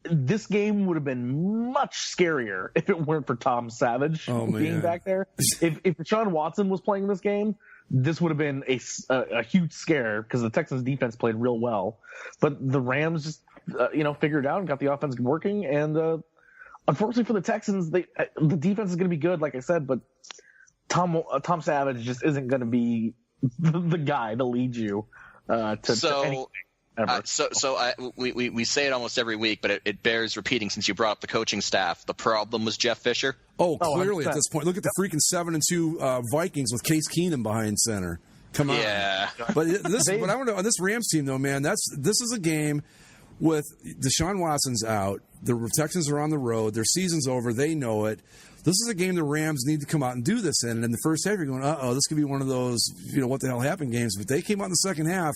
this game would have been much scarier if it weren't for Tom Savage being back there. If Deshaun Watson was playing this game, this would have been a huge scare because the Texans defense played real well. But the Rams just figured it out and got the offense working. And unfortunately for the Texans, the defense is going to be good, like I said, but Tom Savage just isn't going to be the guy to lead you to anything. We say it almost every week, but it bears repeating since you brought up the coaching staff. The problem was Jeff Fisher. Oh, clearly 100%. At this point. Look at the freaking 7-2 Vikings with Case Keenum behind center. Come on. Yeah. But I want to on this Rams team though, man. This is a game with Deshaun Watson's out, the Texans are on the road, their season's over, they know it. This is a game the Rams need to come out and do this in. And in the first half, you're going, this could be one of those, what the hell happened games. But they came out in the second half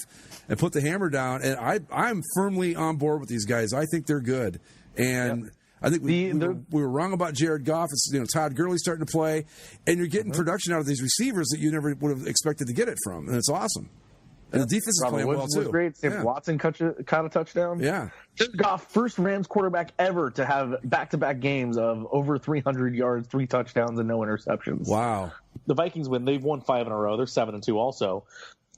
and put the hammer down. And I'm firmly on board with these guys. I think they're good. And I think we were wrong about Jared Goff. It's, Todd Gurley's starting to play. And you're getting production out of these receivers that you never would have expected to get it from. And it's awesome. And the defense is playing well, too. Was great. If Watson caught a touchdown. Yeah. Jared Goff, first Rams quarterback ever to have back-to-back games of over 300 yards, 3 touchdowns, and no interceptions. Wow. The Vikings win. They've won 5 in a row. They're 7-2 also.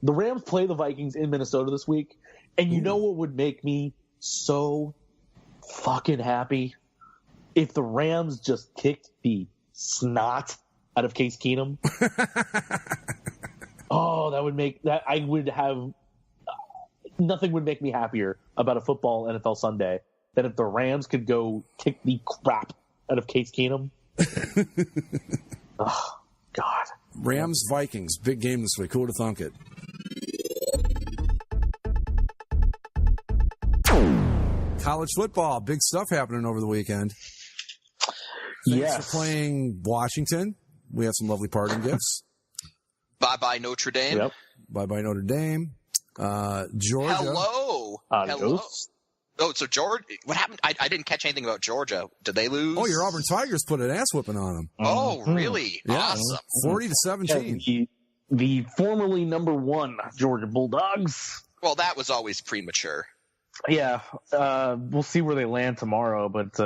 The Rams play the Vikings in Minnesota this week. And you know what would make me so fucking happy? If the Rams just kicked the snot out of Case Keenum. Oh, that would make that I would have nothing would make me happier about a football NFL Sunday than if the Rams could go kick the crap out of Case Keenum. Oh, God. Rams Vikings, big game this week. Who would have thunk it? College football, big stuff happening over the weekend. Thanks for playing Washington. We have some lovely parting gifts. Bye-bye Notre Dame. Yep. Bye-bye Notre Dame. Georgia. Hello. Hello. Oh, so Georgia, what happened? I didn't catch anything about Georgia. Did they lose? Oh, your Auburn Tigers put an ass whipping on them. Oh, really? Yeah. Awesome. 40-17. The formerly number 1 Georgia Bulldogs. Well, that was always premature. Yeah. We'll see where they land tomorrow, but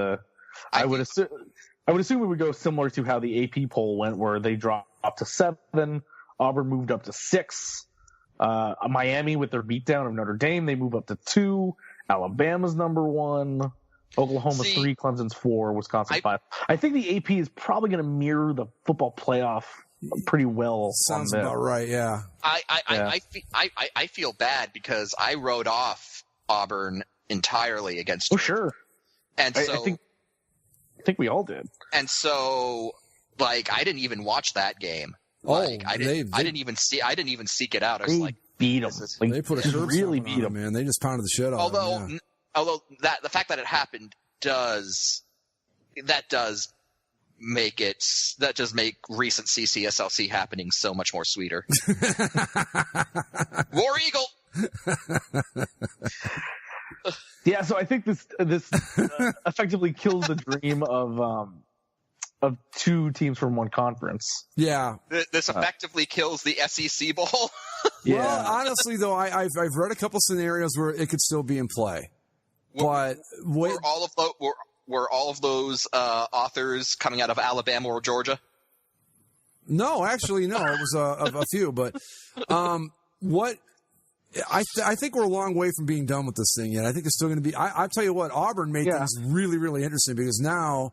I would assume it would go similar to how the AP poll went, where they dropped to 7. Auburn moved up to 6. Miami, with their beatdown of Notre Dame, they move up to 2. Alabama's number 1. Oklahoma 3. Clemson's 4. Wisconsin 5. I think the AP is probably going to mirror the football playoff pretty well. Sounds about right. Yeah. I feel bad because I wrote off Auburn entirely against Georgia. Sure. And so I think we all did. And so, I didn't even watch that game. I didn't even seek it out. I was like, beat them. They put a curb really beat them, man. They just pounded the shit out of them. Although the fact that it happened does make recent CCSLC happening so much more sweeter. War Eagle. Yeah, so I think this effectively kills the dream of 2 teams from one conference. Yeah. This effectively kills the SEC Bowl. Yeah. Well, honestly, though, I've read a couple scenarios where it could still be in play. But were all of those authors coming out of Alabama or Georgia? No, actually, no. It was a few. But I think we're a long way from being done with this thing yet. I think it's still going to be. I'll tell you what, Auburn made things really, really interesting because now,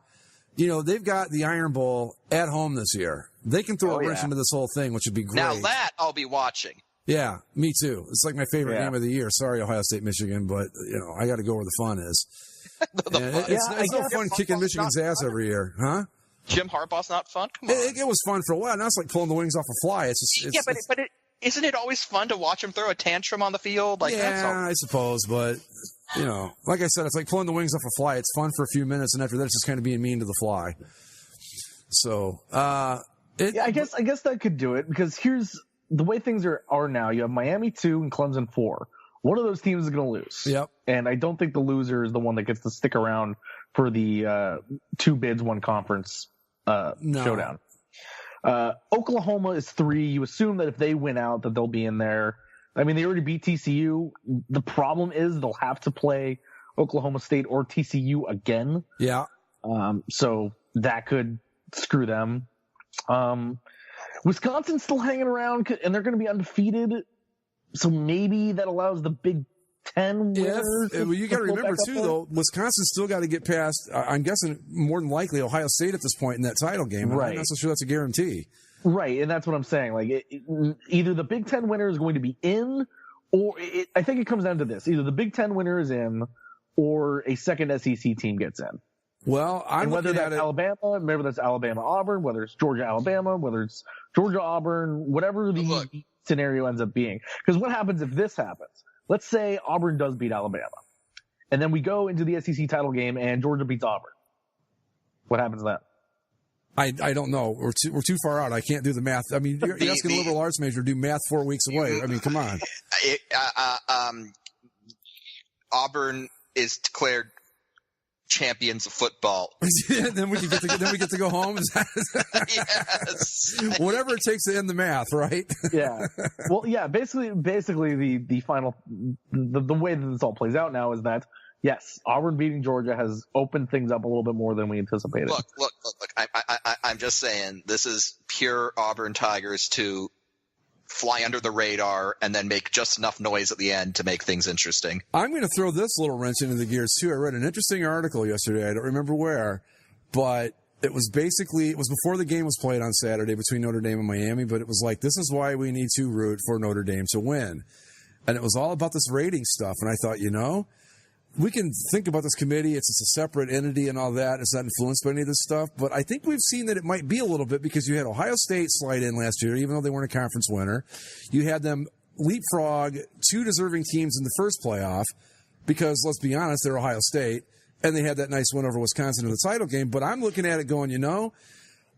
they've got the Iron Bowl at home this year. They can throw a wrench into this whole thing, which would be great. Now that I'll be watching. Yeah, me too. It's like my favorite game of the year. Sorry, Ohio State, Michigan, but I got to go where the fun is. It's no fun kicking Michigan's ass every year, huh? Jim Harbaugh's not fun. Come on. It was fun for a while. Now it's like pulling the wings off a fly. But isn't it always fun to watch him throw a tantrum on the field? I suppose, but like I said, it's like pulling the wings off a fly. It's fun for a few minutes, and after that, it's just kind of being mean to the fly. So, I guess that could do it because here's the way things are now. You have Miami 2 and Clemson 4. One of those teams is going to lose. Yep. And I don't think the loser is the one that gets to stick around for the 2 bids, 1 conference showdown. Oklahoma is 3. You assume that if they win out, that they'll be in there. I mean, they already beat TCU. The problem is they'll have to play Oklahoma State or TCU again. Yeah. So that could screw them. Wisconsin's still hanging around, and they're going to be undefeated. So maybe that allows the Big Ten winners. You got to remember, too, though, Wisconsin's still got to get past, I'm guessing, more than likely, Ohio State at this point in that title game. Right. I'm not so sure that's a guarantee. Right, and that's what I'm saying. Either the Big Ten winner is going to be in, or I think it comes down to this. Either the Big Ten winner is in, or a second SEC team gets in. Well, whether that's Alabama, remember that's Alabama-Auburn, whether it's Georgia-Alabama, whether it's Georgia-Auburn, whatever the scenario ends up being. Because what happens if this happens? Let's say Auburn does beat Alabama. and then we go into the SEC title game and Georgia beats Auburn. What happens then? I don't know. We're too far out. I can't do the math. I mean, you're asking a liberal arts major to do math 4 weeks away. I mean, come on. Auburn is declared champions of football. Then we get to go home. Yes. Whatever it takes to end the math, right? Yeah. Well, yeah. Basically, the final the way that this all plays out now is that yes, Auburn beating Georgia has opened things up a little bit more than we anticipated. Look. I'm just saying this is pure Auburn Tigers to fly under the radar and then make just enough noise at the end to make things interesting. I'm going to throw this little wrench into the gears too. I read an interesting article yesterday. I don't remember where, but it was before the game was played on Saturday between Notre Dame and Miami, but it was like, this is why we need to root for Notre Dame to win. And it was all about this rating stuff. And I thought, we can think about this committee. It's a separate entity and all that. It's not influenced by any of this stuff. But I think we've seen that it might be a little bit because you had Ohio State slide in last year, even though they weren't a conference winner. You had them leapfrog 2 deserving teams in the first playoff because, let's be honest, they're Ohio State. And they had that nice win over Wisconsin in the title game. But I'm looking at it going,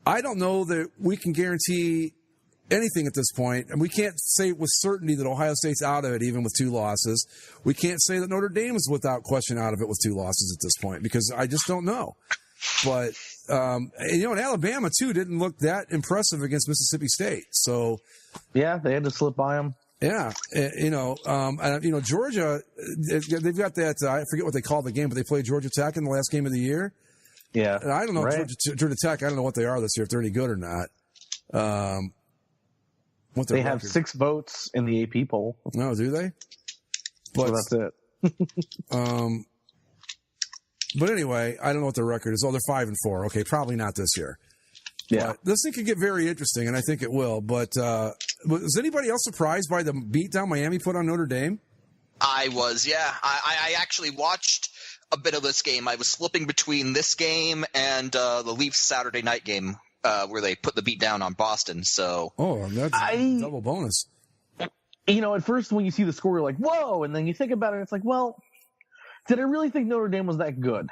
I don't know that we can guarantee anything at this point, and we can't say with certainty that Ohio State's out of it even with 2 losses. We can't say that Notre Dame is without question out of it with 2 losses at this point because I just don't know. But and Alabama too didn't look that impressive against Mississippi State. So yeah, they had to slip by them. Yeah, Georgia, they've got that. I forget what they call the game, but they played Georgia Tech in the last game of the year. Yeah, and I don't know right. Georgia Tech. I don't know what they are this year, if they're any good or not. They have 6 votes in the AP poll. No, do they? But so that's it. But anyway, I don't know what their record is. Oh, they're 5-4. Okay, probably not this year. Yeah, but this thing could get very interesting, and I think it will. But was anybody else surprised by the beatdown Miami put on Notre Dame? I was, yeah. I actually watched a bit of this game. I was flipping between this game and the Leafs Saturday night game. Where they put the beat down on Boston. So that's double bonus. At first when you see the score, you're like, whoa. And then you think about it, it's like, well, did I really think Notre Dame was that good?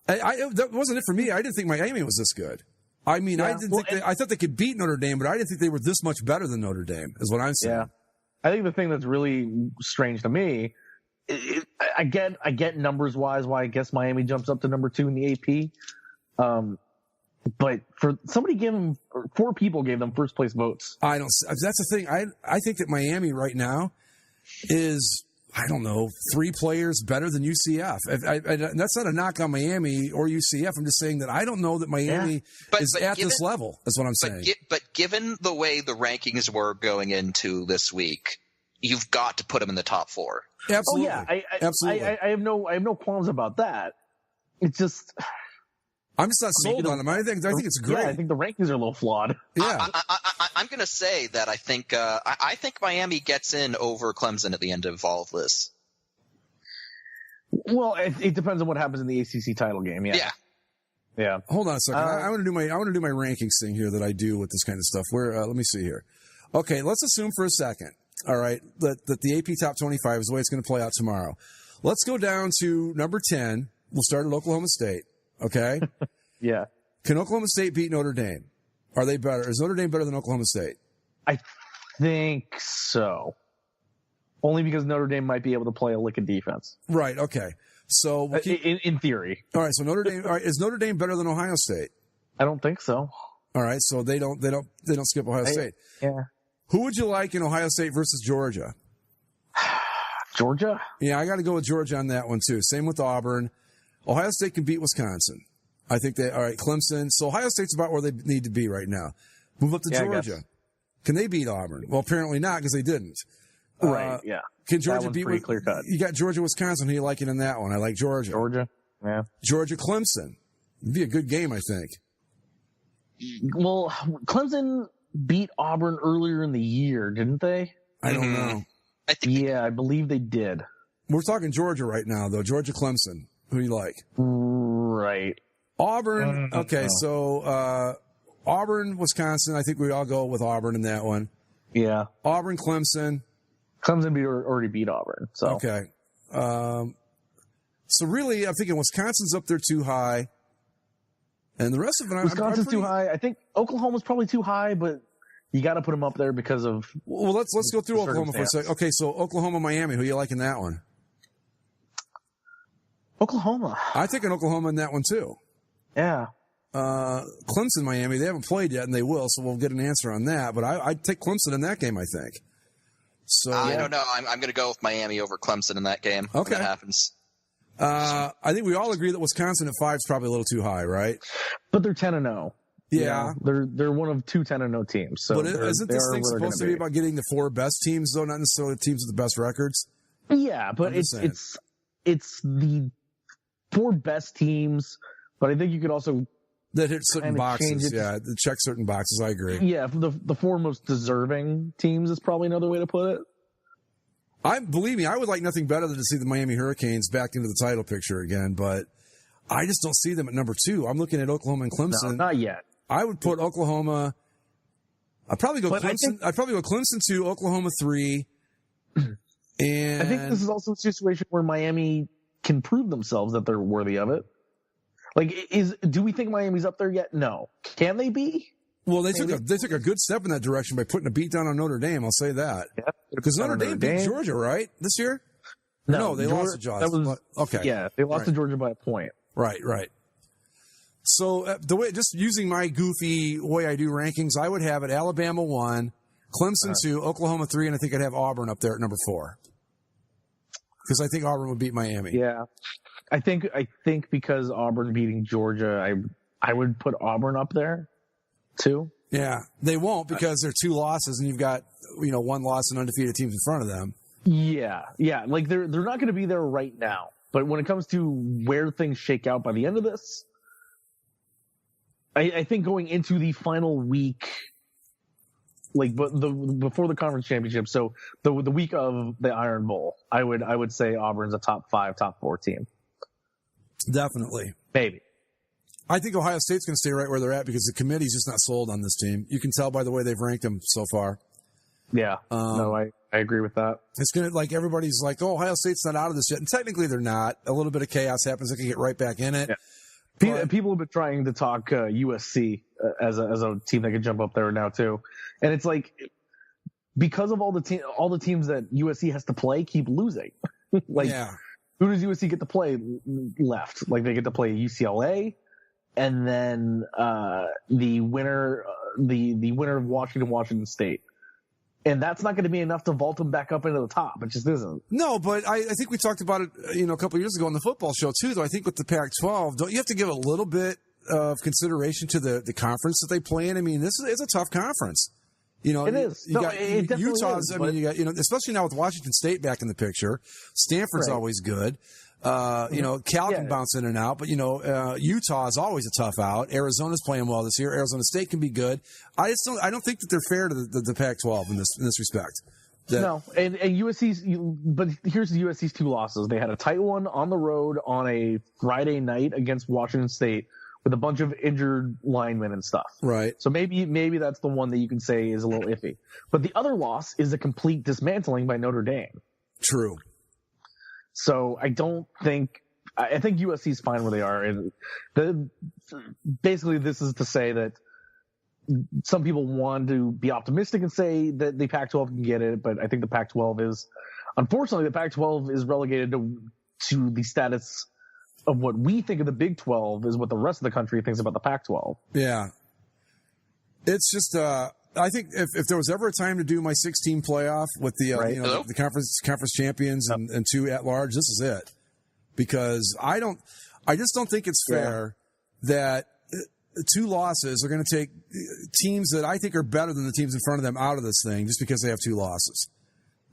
That wasn't it for me. I didn't think Miami was this good. I mean, yeah, I thought they could beat Notre Dame, but I didn't think they were this much better than Notre Dame, is what I'm saying. Yeah. I think the thing that's really strange to me, I get numbers wise why I guess Miami jumps up to number 2 in the AP. But for somebody gave them, 4 people gave them first place votes. That's the thing. I think that Miami right now is, 3 players better than UCF. That's not a knock on Miami or UCF. I'm just saying that I don't know that Miami is at this level. That's what I'm saying. But given the way the rankings were going into this week, you've got to put them in the top 4. Absolutely. Oh yeah, absolutely. I have no qualms about that. It's just. I'm just not sold on them. I think it's great. Yeah, I think the rankings are a little flawed. Yeah, I'm going to say that I think Miami gets in over Clemson at the end of all of this. Well, it depends on what happens in the ACC title game. Yeah. Hold on a second. I want to do my rankings thing here that I do with this kind of stuff. Let me see here. Okay, let's assume for a second. All right, that the AP Top 25 is the way it's going to play out tomorrow. Let's go down to number 10. We'll start at Oklahoma State. Okay. Yeah. Can Oklahoma State beat Notre Dame? Are they better? Is Notre Dame better than Oklahoma State? I think so. Only because Notre Dame might be able to play a lick of defense. Right. Okay. So in theory. All right. So Notre Dame. All right. Is Notre Dame better than Ohio State? I don't think so. All right. So they don't skip Ohio State. Yeah. Who would you like in Ohio State versus Georgia? Georgia? Yeah, I got to go with Georgia on that one too. Same with Auburn. Ohio State can beat Wisconsin. I think all right, Clemson. So Ohio State's about where they need to be right now. Move up to Georgia. Can they beat Auburn? Well, apparently not because they didn't. Right, yeah. Can Georgia beat? Pretty clear cut. You got Georgia, Wisconsin. Who do you like it in that one? I like Georgia. Georgia, yeah. Georgia, Clemson. It'd be a good game, I think. Well, Clemson beat Auburn earlier in the year, didn't they? I don't know. I believe they did. We're talking Georgia right now, though. Georgia, Clemson. Who do you like? Right. Auburn. Okay, so Auburn, Wisconsin. I think we all go with Auburn in that one. Yeah. Auburn, Clemson. Clemson already beat Auburn. So okay. So really, I'm thinking Wisconsin's up there too high, and the rest of it, Wisconsin's too high. I think Oklahoma's probably too high, but you got to put them up there because of. Well, let's go through Oklahoma for a second. Okay, so Oklahoma, Miami. Who you like in that one? Oklahoma. I think an Oklahoma in that one too. Yeah. Clemson, Miami. They haven't played yet, and they will, so we'll get an answer on that. But I'd take Clemson in that game, I think. So I don't know. I'm going to go with Miami over Clemson in that game. Okay. When that happens. I think we all agree that Wisconsin at 5 is probably a little too high, right? But they're 10-0. Yeah. They're one of 2 10-0 teams. So but isn't this thing supposed to be about getting the 4 best teams, though, not necessarily the teams with the best records? Yeah, but it's the 4 best teams, but I think you could also that hit certain boxes. Yeah, that check certain boxes. I agree. Yeah, the 4 most deserving teams is probably another way to put it. Believe me, I would like nothing better than to see the Miami Hurricanes back into the title picture again, but I just don't see them at number 2. I'm looking at Oklahoma and Clemson. No, not yet. I would put Oklahoma. I'd probably go Clemson. I'd probably go Clemson 2, Oklahoma 3. And I think this is also a situation where Miami can prove themselves that they're worthy of it. Like, do we think Miami's up there yet? No. Can they be? Well, they took a good step in that direction by putting a beat down on Notre Dame. I'll say that. Yeah, because Notre Dame beat Georgia, right, this year? No, they lost to Georgia. Okay. Yeah, they lost to Georgia by a point. Right. So the way, just using my goofy way I do rankings, I would have it Alabama 1, Clemson 2, Oklahoma 3, and I think I'd have Auburn up there at number 4. Because I think Auburn would beat Miami. Yeah. I think because Auburn beating Georgia, I would put Auburn up there too. Yeah, they won't because they're 2 losses and you've got 1 loss and undefeated teams in front of them. Yeah, like they're not going to be there right now. But when it comes to where things shake out by the end of this, I think going into the final week, before the conference championship, so the week of the Iron Bowl, I would say Auburn's a top 5, top 4 team. Definitely. Maybe. I think Ohio State's going to stay right where they're at because the committee's just not sold on this team. You can tell by the way they've ranked them so far. Yeah. No, I agree with that. It's going to, everybody's like, oh, Ohio State's not out of this yet. And technically they're not. A little bit of chaos happens. They can get right back in it. Yeah. People have been trying to talk USC as a team that could jump up there now too. And it's like, because of all the teams that USC has to play keep losing. Who does USC get to play left? They get to play UCLA, and then the winner of Washington State, and that's not going to be enough to vault them back up into the top. It just isn't. No, but I think we talked about it, a couple of years ago on the football show too. Though I think with the Pac-12, don't you have to give a little bit of consideration to the conference that they play in? I mean, it's a tough conference. It is. You got Utah's. I mean, you got especially now with Washington State back in the picture. Stanford's always good. Cal can bounce in and out, but Utah is always a tough out. Arizona's playing well this year. Arizona State can be good. I don't think that they're fair to the Pac-12 in this respect. No, and USC's. But here's the USC's 2 losses. They had a tight one on the road on a Friday night against Washington State, with a bunch of injured linemen and stuff. Right. So maybe that's the one that you can say is a little iffy. But the other loss is a complete dismantling by Notre Dame. True. So I think USC's fine where they are. And basically this is to say that some people want to be optimistic and say that the Pac-12 can get it, but I think the Pac-12 is, unfortunately, the Pac-12 is relegated to the status of what we think of the Big 12 is what the rest of the country thinks about the Pac-12. Yeah. It's just, I think if there was ever a time to do my 16 playoff with the, the conference champions and 2 at large, this is it. Because I just don't think it's fair that 2 losses are going to take teams that I think are better than the teams in front of them out of this thing just because they have 2 losses.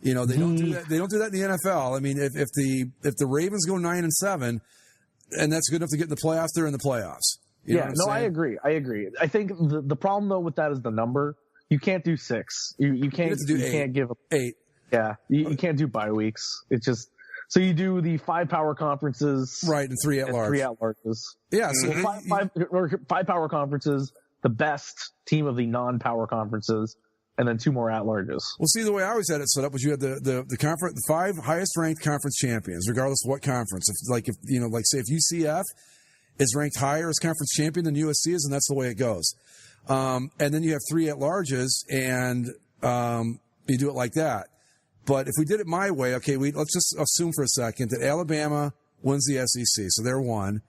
They don't do that. They don't do that in the NFL. I mean, if the Ravens go 9-7, and that's good enough to get in the playoffs, they're in the playoffs. I agree. I think the problem though with that is the number. You can't do 6. You can't do 8. You can't give 8. Yeah, you can't do bye weeks. It's just so you do the 5 power conferences, right, and 3 at large. 3 at larges. Yeah, so 5 power conferences, the best team of the non-power conferences, and then 2 more at-larges. Well, see, the way I always had it set up was you had the conference, the 5 highest ranked conference champions, regardless of what conference. If UCF is ranked higher as conference champion than USC is, and that's the way it goes. And then you have 3 at-larges, and you do it like that. But if we did it my way, okay, let's just assume for a second that Alabama wins the SEC, so they're 1.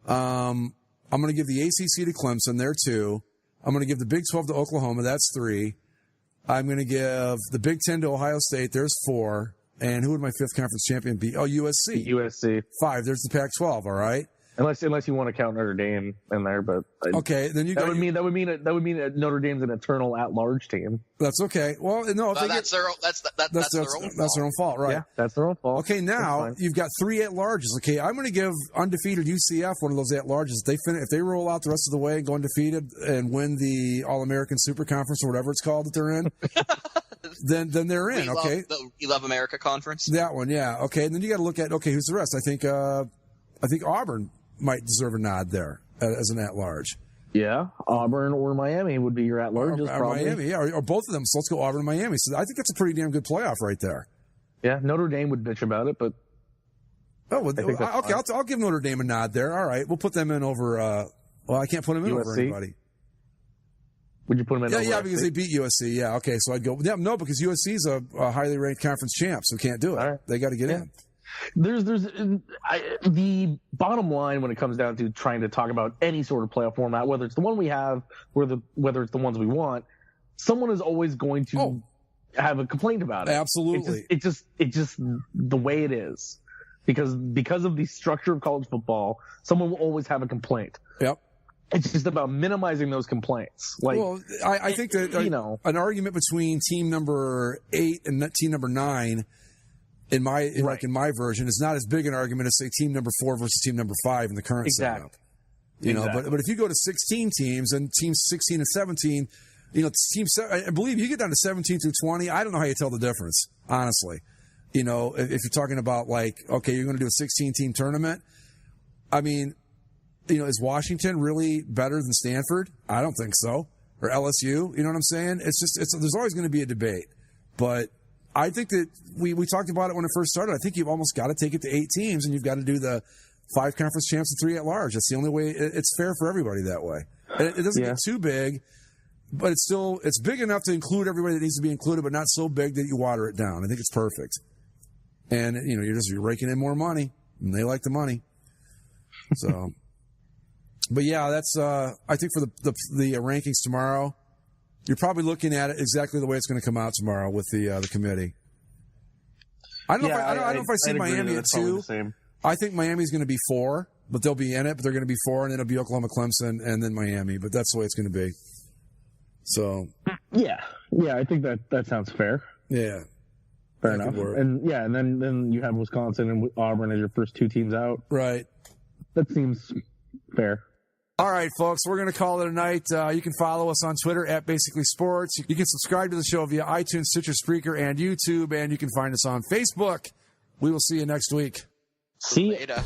I'm going to give the ACC to Clemson, they're 2. I'm going to give the Big 12 to Oklahoma, that's 3. I'm going to give the Big 10 to Ohio State, there's 4. And who would my 5th conference champion be? Oh, USC. USC. 5, there's the Pac-12, all right? Unless you want to count Notre Dame in there, but okay, then that would mean that Notre Dame's an eternal at-large team. That's okay. Well, no, that's their own fault, right? Yeah, that's their own fault. Okay, now you've got 3 at-larges. Okay, I'm going to give undefeated UCF one of those at-larges. If they roll out the rest of the way and go undefeated and win the All-American Super Conference or whatever it's called that they're in, then they're in. We love America Conference. That one, yeah. Okay, and then you got to look at who's the rest? I think Auburn might deserve a nod there as an at-large. Yeah, Auburn or Miami would be your at-larges, probably. Miami, yeah, or both of them. So let's go Auburn and Miami. So I think that's a pretty damn good playoff right there. Yeah, Notre Dame would bitch about it, but I'll give Notre Dame a nod there. All right, we'll put them in over. I can't put them in over anybody. Would you put them in? Yeah, because they beat USC. Yeah, okay, so I'd go. Yeah, no, because USC is a highly ranked conference champ, so can't do it. Right. They got to get in. The bottom line when it comes down to trying to talk about any sort of playoff format, whether it's the one we have or whether it's the ones we want, someone is always going to have a complaint about it. Absolutely. It's just the way it is. Because of the structure of college football, someone will always have a complaint. Yep. It's just about minimizing those complaints. I think that an argument between team number 8 and team number 9 in my version is not as big an argument as say team number 4 versus team number 5 in the current setup. But if you go to 16 teams and teams 16 and 17, I believe you get down to 17 through 20. I don't know how you tell the difference, honestly. If you're talking about you're going to do a 16-team tournament. I mean, is Washington really better than Stanford? I don't think so. Or LSU, you know what I'm saying? There's always going to be a debate, but I think that we talked about it when it first started. I think you've almost got to take it to 8 teams, and you've got to do the 5 conference champs and 3 at large. That's the only way. It's fair for everybody that way. It doesn't get too big, but it's big enough to include everybody that needs to be included, but not so big that you water it down. I think it's perfect. And you're raking in more money, and they like the money. So, but yeah, that's I think for the rankings tomorrow. You're probably looking at it exactly the way it's going to come out tomorrow with the committee. I don't know if I see Miami at 2. I think Miami's going to be 4, but they'll be in it. But they're going to be 4, and then it'll be Oklahoma, Clemson, and then Miami. But that's the way it's going to be. So yeah, I think that sounds fair. Yeah, fair enough. And then you have Wisconsin and Auburn as your first 2 teams out. Right. That seems fair. All right, folks, we're going to call it a night. You can follow us on Twitter at Basically Sports. You can subscribe to the show via iTunes, Stitcher, Spreaker, and YouTube, and you can find us on Facebook. We will see you next week. See you later.